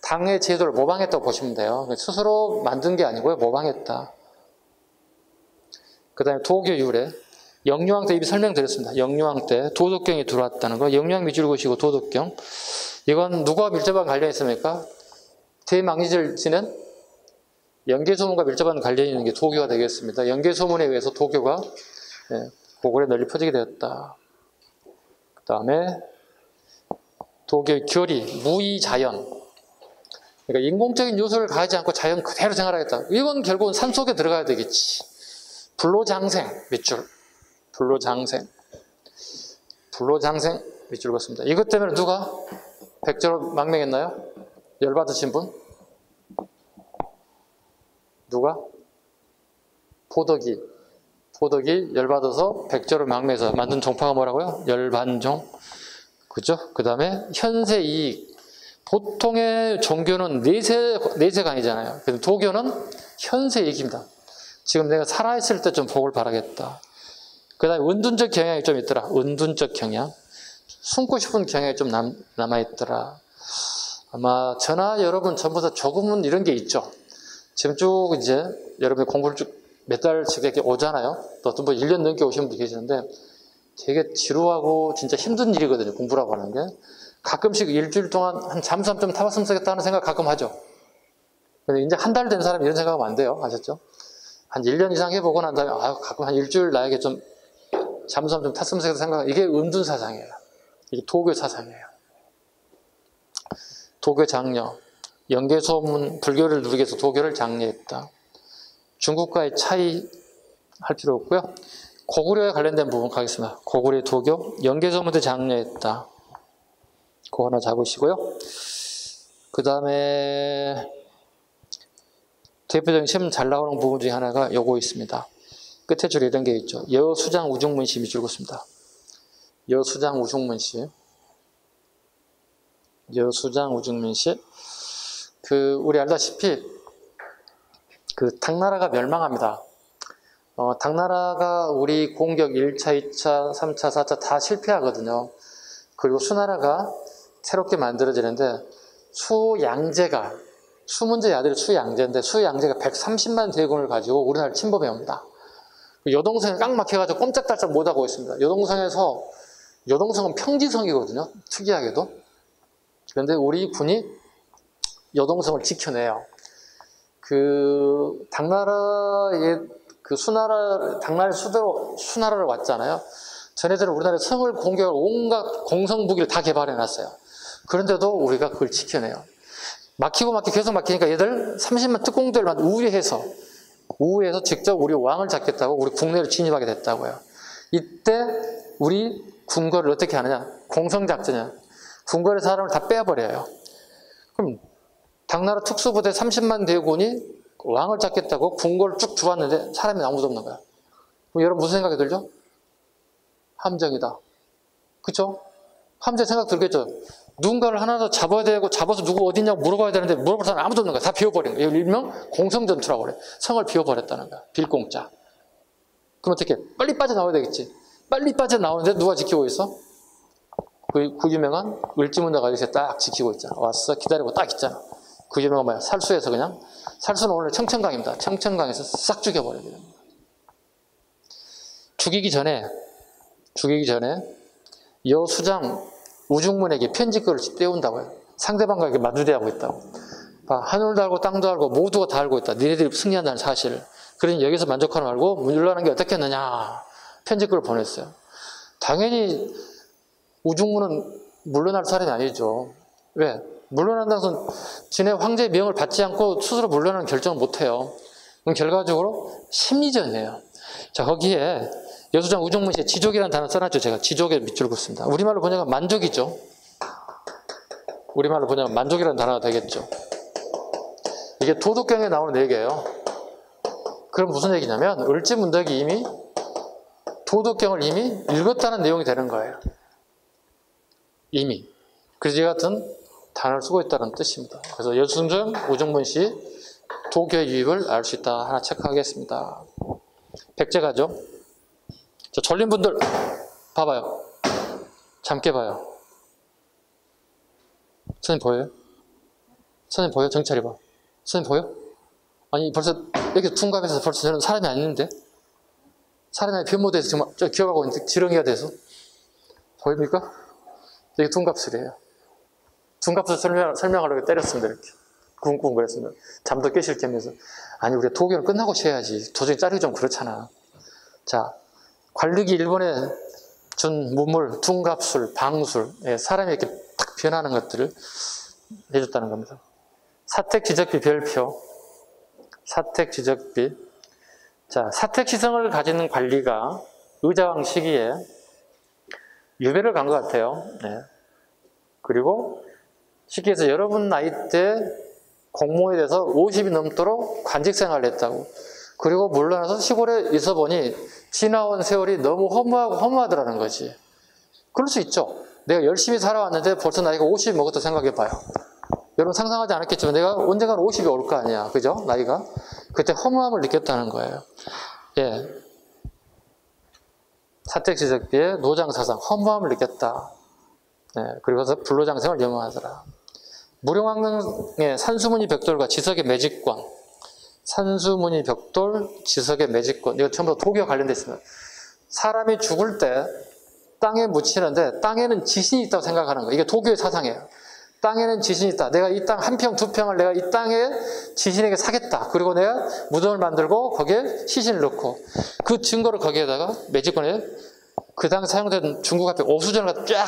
당의 제도를 모방했다고 보시면 돼요. 스스로 만든 게 아니고요, 모방했다. 그 다음에 도교 유래. 영유왕 때 이미 설명드렸습니다. 영유왕 때 도덕경이 들어왔다는 거. 영유왕 미줄고시고 도덕경. 이건 누구와 밀접한 관련이 있습니까? 대망리절지는 연개소문과 밀접한 관련이 있는 게 도교가 되겠습니다. 연개소문에 의해서 도교가 고구려에 널리 퍼지게 되었다. 그 다음에 도교의 교리, 무의자연. 그러니까 인공적인 요소를 가하지 않고 자연 그대로 생활하겠다. 이건 결국은 산속에 들어가야 되겠지. 불로장생, 밑줄. 불로장생. 불로장생, 밑줄 긋습니다. 이것 때문에 누가 백제로 망명했나요? 열받으신 분? 누가? 포덕이. 포덕이 열받아서 백제로 망명해서 만든 종파가 뭐라고요? 열반종. 그죠? 그 다음에 현세 이익. 보통의 종교는 내세관이잖아요. 근데 도교는 현세 이익입니다. 지금 내가 살아있을 때 좀 복을 바라겠다. 그 다음에 은둔적 경향이 좀 있더라. 은둔적 경향. 숨고 싶은 경향이 좀 남아있더라. 아마 저나 여러분 전부 다 조금은 이런 게 있죠. 지금 쭉 이제 여러분이 공부를 쭉 몇 달씩 이렇게 오잖아요. 또 어떤 분 1년 넘게 오신 분도 계시는데 되게 지루하고 진짜 힘든 일이거든요. 공부라고 하는 게. 가끔씩 일주일 동안 한 잠수 좀 타봤으면 좋겠다는 생각 가끔 하죠. 근데 이제 한 달 된 사람이 이런 생각하면 안 돼요. 아셨죠? 한 1년 이상 해보고 난 다음에 가끔 한 일주일 나에게 좀 잠수 좀 탔으면 좋겠다 생각. 이게 은둔 사상이에요. 이게 도교 사상이에요. 도교 장려. 연개소문, 불교를 누리기 위해서 도교를 장려했다. 중국과의 차이 할 필요 없고요. 고구려에 관련된 부분 가겠습니다. 고구려의 도교, 연개소문도 장려했다. 그거 하나 잡으시고요. 그 다음에 대표적인 시험 잘 나오는 부분 중에 하나가 요거 있습니다. 끝에 줄에 이런 게 있죠. 여수장 우중문시 밑줄 긋습니다. 여수장 우중문시. 여수장 우중문시. 우리 알다시피 당나라가 멸망합니다. 당나라가 우리 공격 1차, 2차, 3차, 4차 다 실패하거든요. 그리고 수나라가 새롭게 만들어지는데 수양제가, 수문제의 아들이 수양제인데 수양제가 130만 대군을 가지고 우리나라를 침범해 옵니다. 여동생을 꽉 막혀가지고 꼼짝달싹 못하고 있습니다. 여동성은 평지성이거든요. 특이하게도. 그런데 우리 군이 여동성을 지켜내요. 당나라의 당나라의 수도로 수나라를 왔잖아요. 전에들은 우리나라의 성을 공격할 온갖 공성무기를 다 개발해 놨어요. 그런데도 우리가 그걸 지켜내요. 막히고 계속 막히니까 얘들 30만 특공대를 우회해서 직접 우리 왕을 잡겠다고 우리 국내로 진입하게 됐다고요. 이때 우리 궁궐을 어떻게 하느냐? 공성작전이야. 궁궐의 사람을 다 빼버려요. 그럼 당나라 특수부대 30만 대군이 왕을 잡겠다고 궁궐을 쭉 들어왔는데 사람이 아무도 없는 거야. 그럼 여러분 무슨 생각이 들죠? 함정이다. 그쵸? 함정 생각 들겠죠? 누군가를 하나 더 잡아야 되고 잡아서 누구 어디냐고 물어봐야 되는데 물어볼 사람 아무도 없는 거야. 다 비워버린 거야. 일명 공성전투라고 그래. 성을 비워버렸다는 거야. 빌공짜. 그럼 어떻게? 빨리 빠져나와야 되겠지. 빨리 빠져나오는데 누가 지키고 있어? 그 유명한 을지문덕 아저씨 딱 지키고 있잖아. 왔어 기다리고 딱 있잖아. 그 유명한 뭐야? 살수에서 그냥 살수는 오늘 청천강입니다. 청천강에서 싹 죽여버려야 됩니다. 죽이기 전에 여수장 우중문에게 편지글을 떼운다고요. 상대방과 이렇게 마주대하고 있다고. 하늘도 알고 땅도 알고 모두가 다 알고 있다. 니네들이 승리한다는 사실을. 그러니 여기서 만족하지 말고 물러나는 게 어떻게 했느냐. 편지글을 보냈어요. 당연히 우중문은 물러날 사람이 아니죠. 왜? 물러난다는 것은 진해 황제의 명을 받지 않고 스스로 물러나는 결정을 못해요. 그럼 결과적으로 심리전이에요. 자, 거기에 여수장 우중문 씨의 지족이라는 단어 써놨죠. 제가 지족에 밑줄 긋습니다. 우리말로 번역하면 만족이죠. 우리말로 번역하면 만족이라는 단어가 되겠죠. 이게 도덕경에 나오는 얘기예요. 그럼 무슨 얘기냐면 을지문덕이 이미 도덕경을 이미 읽었다는 내용이 되는 거예요. 이미. 그래서 이 같은 단어를 쓰고 있다는 뜻입니다. 그래서 여수장 우중문 씨 도교의 유입을 알 수 있다. 하나 체크하겠습니다. 백제가죠. 자, 졸린 분들 봐봐요. 잠깨 봐요. 선생님 보여요? 선생님 보여? 정찰이 봐. 선생님 보여? 아니 벌써 이렇게 둔갑해서 벌써 저는 사람이 아닌데? 사람이 변모돼서 정말 저 기어가고 있는데 지렁이가 돼서 보입니까? 이게 둔갑술이에요. 둔갑술 설명하려고 때렸습니다. 이렇게 쿵쿵 그랬습니다. 잠도 깨실 겸해서 아니 우리가 도교를 끝나고 쉬어야지. 도저히 자르기 좀 그렇잖아. 자, 관력이 일본에 준 문물, 둔갑술, 방술, 사람이 이렇게 딱 변하는 것들을 해줬다는 겁니다. 사택지적비 별표, 사택지적비. 자, 사택지성을 가지는 관리가 의자왕 시기에 유배를 간 것 같아요. 네. 그리고 쉽게 해서 여러분 나이 때 공무원에 대해서 50이 넘도록 관직 생활을 했다고. 그리고 물러나서 시골에 있어 보니 지나온 세월이 너무 허무하더라는 거지. 그럴 수 있죠. 내가 열심히 살아왔는데 벌써 나이가 50이 먹었다 생각해 봐요. 여러분 상상하지 않았겠지만 내가 언젠간 50이 올 거 아니야. 그죠? 나이가. 그때 허무함을 느꼈다는 거예요. 예. 사택지적비의 노장사상, 허무함을 느꼈다. 네. 그리고서 불로장생을 염원하더라. 무령왕릉의 산수무늬 벽돌과 지석의 매직권. 산수무늬 벽돌, 지석의 매직권. 이거 전부 다 도교와 관련되어 있습니다. 사람이 죽을 때 땅에 묻히는데 땅에는 지신이 있다고 생각하는 거예요. 이게 도교의 사상이에요. 땅에는 지신이 있다. 내가 이 땅 한 평, 두 평을 내가 이 땅에 지신에게 사겠다. 그리고 내가 무덤을 만들고 거기에 시신을 넣고 그 증거를 거기에다가 매직권에 그 당시 사용된 중국 앞에 오수전을 쫙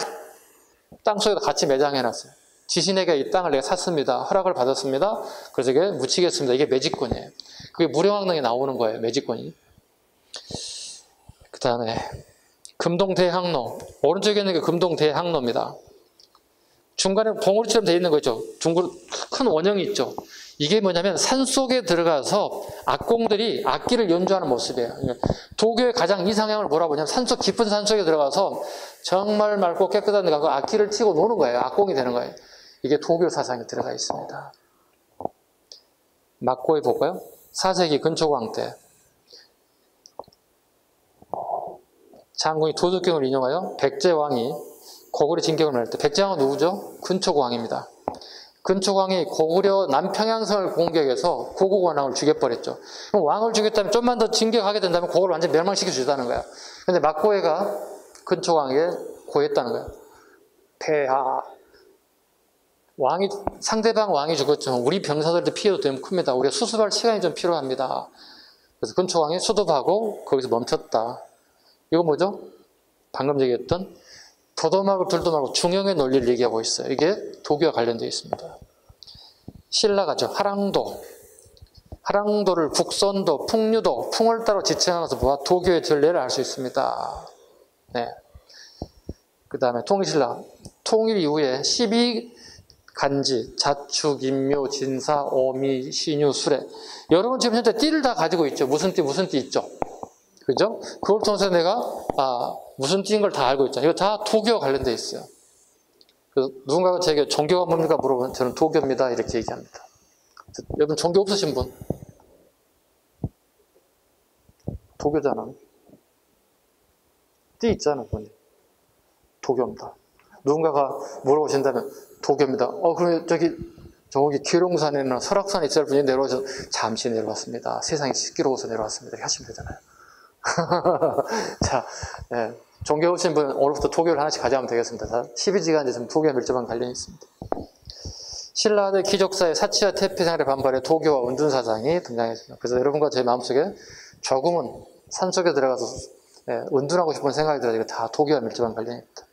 땅속에다 같이 매장해놨어요. 지신에게 이 땅을 내가 샀습니다. 허락을 받았습니다. 그래서 이게 묻히겠습니다. 이게 매직권이에요. 그게 무령왕릉에 나오는 거예요. 매직권이. 그 다음에 금동대항로. 오른쪽에 있는 게 금동대항로입니다. 중간에 봉우리처럼 되어 있는 거 있죠. 큰 원형이 있죠. 이게 뭐냐면 산속에 들어가서 악공들이 악기를 연주하는 모습이에요. 도교의 가장 이상향을 뭐라고 보냐면 산속 깊은 산속에 들어가서 정말 맑고 깨끗한 데 가서 악기를 치고 노는 거예요. 악공이 되는 거예요. 이게 도교 사상에 들어가 있습니다. 막고에 볼까요? 4세기 근초광 때 장군이 도덕경을 인용하여 백제왕이 고구려 진격을 할 때 백제왕은 누구죠? 근초광입니다. 근초광이 고구려 남평양성을 공격해서 고국원왕을 죽여버렸죠. 그럼 왕을 죽였다면 좀만 더 진격하게 된다면 고구려를 완전히 멸망시켜 주다는 거야. 근데 막고해가 근초광에게 고했다는 거야. 폐하. 상대방 왕이 죽었죠. 우리 병사들도 피해도 되면 큽니다. 우리가 수습할 시간이 좀 필요합니다. 그래서 근초광이 수습하고 거기서 멈췄다. 이거 뭐죠? 방금 얘기했던 도도하고 들도하고 중형의 논리를 얘기하고 있어요. 이게 도교와 관련되어 있습니다. 신라가죠. 하랑도를 북선도, 풍류도, 풍을 따로 지칭하면서 보아 도교의 전례를 알 수 있습니다. 네. 그 다음에 통일신라. 통일 이후에 12간지, 자축, 인묘, 진사, 오미, 신유, 수레. 여러분 지금 현재 띠를 다 가지고 있죠. 무슨 띠 있죠. 그죠? 그걸 통해서 내가 무슨 띠인 걸 다 알고 있잖아요. 이거 다 도교와 관련되어 있어요. 그래서 누군가가 제게 종교가 뭡니까 물어보면 저는 도교입니다 이렇게 얘기합니다. 여러분 종교 없으신 분? 도교잖아. 띠 있잖아, 본인. 도교입니다. 누군가가 물어보신다면 도교입니다. 그러면 저기 기룡산이나 설악산에 있을 분이 내려와서 잠시 내려왔습니다. 세상이 시끄러워서 내려왔습니다. 이렇게 하시면 되잖아요. 자, 예, 종교 오신 분은 오늘부터 도교를 하나씩 가져가면 되겠습니다. 자, 12지가 이제 좀 도교와 밀접한 관련이 있습니다. 신라대 귀족사의 사치와 태폐 생활에 반발해 도교와 은둔사상이 등장했습니다. 그래서 여러분과 제 마음속에 조금은 산속에 들어가서 은둔하고 싶은 생각이 들어요. 이거 다 도교와 밀접한 관련입니다.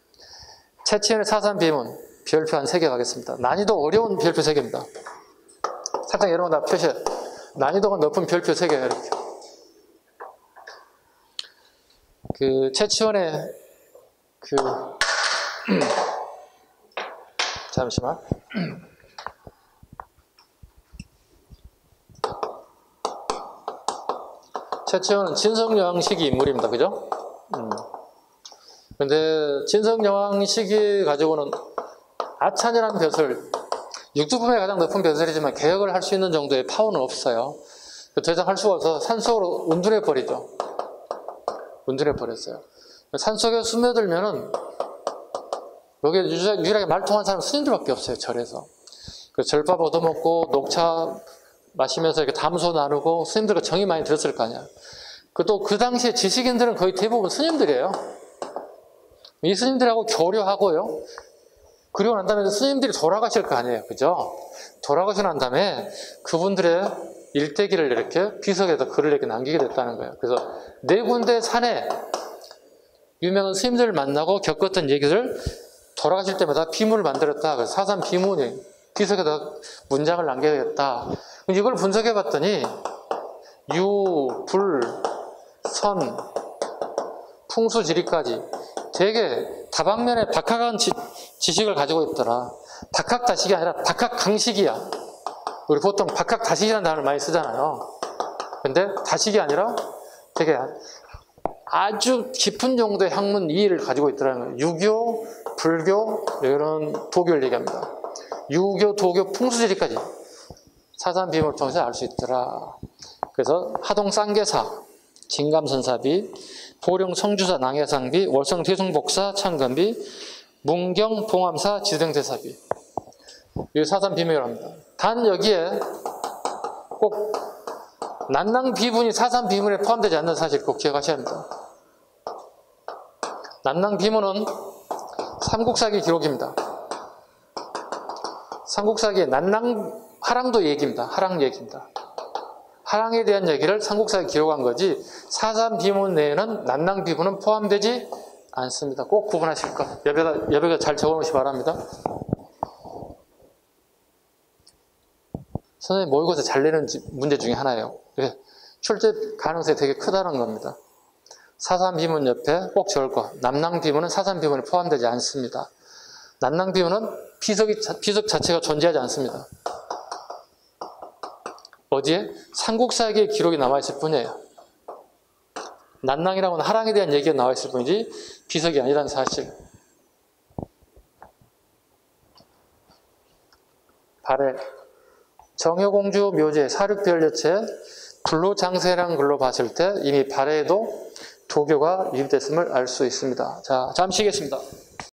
채치현의 사산비문 별표 한 3개 가겠습니다. 난이도 어려운 별표 3개입니다. 살짝 이런 거 다 표시해. 난이도가 높은 별표 3개 이렇게. 채치현의 잠시만. 채치현은 진성여왕 시기 인물입니다. 그죠? 근데 진성여왕 시기 가지고는 아찬이라는 벼슬, 육두품의 가장 높은 벼슬이지만 개혁을 할 수 있는 정도의 파워는 없어요. 더 이상 할 수가 없어서 산속으로 운둔해 버리죠. 운둔해 버렸어요. 산속에 스며들면은 여기에 유일하게 말통한 사람은 스님들밖에 없어요. 절에서. 절밥 얻어먹고 녹차 마시면서 이렇게 담소 나누고 스님들과 정이 많이 들었을 거 아니야. 또 그 당시에 지식인들은 거의 대부분 스님들이에요. 이 스님들하고 교류하고요. 그리고 난 다음에 스님들이 돌아가실 거 아니에요. 그죠? 돌아가시고 난 다음에 그분들의 일대기를 이렇게 비석에다 글을 이렇게 남기게 됐다는 거예요. 그래서 4군데 산에 유명한 스님들을 만나고 겪었던 얘기를 돌아가실 때마다 비문을 만들었다. 그래서 사산 비문이 비석에다 문장을 남겨야겠다. 이걸 분석해 봤더니 유, 불, 선, 풍수지리까지 되게 다방면에 박학한 지식을 가지고 있더라. 박학다식이 아니라 박학강식이야. 우리 보통 박학다식이라는 단어를 많이 쓰잖아요. 근데 다식이 아니라 되게 아주 깊은 정도의 학문 이해를 가지고 있더라는 거예요. 유교, 불교, 이런 도교를 얘기합니다. 유교, 도교, 풍수지리까지 사산비문을 통해서 알 수 있더라. 그래서 하동 쌍계사, 진감선사비, 보령 성주사 낭해상비, 월성 대송복사 창건비, 문경 봉암사 지등대사비. 이 사산비문이라고 합니다. 단 여기에 꼭 난낭비문이 사산비문에 포함되지 않는 사실 꼭 기억하셔야 합니다. 난낭비문은 삼국사기 기록입니다. 삼국사기의 하랑도 얘기입니다. 하랑 얘기입니다. 하랑에 대한 얘기를 삼국사에 기록한 거지 사산비문 내에는 난낭비문은 포함되지 않습니다. 꼭 구분하실 것. 여배가 잘 적어놓으시 바랍니다. 선생님 모의고사 잘 내는 문제 중에 하나예요. 출제 가능성이 되게 크다는 겁니다. 사산비문 옆에 꼭 적을 거. 남낭비문은 사산비문에 포함되지 않습니다. 난낭비문은 비석 자체가 존재하지 않습니다. 어디에? 삼국사기의 기록이 남아있을 뿐이에요. 난낭이라고는 하랑에 대한 얘기가 나와있을 뿐이지 비석이 아니라는 사실. 발해 정효공주 묘제 사륙별여체 불로장세라는 글로 봤을 때 이미 발해에도 도교가 유입됐음을 알 수 있습니다. 자, 잠시 쉬겠습니다.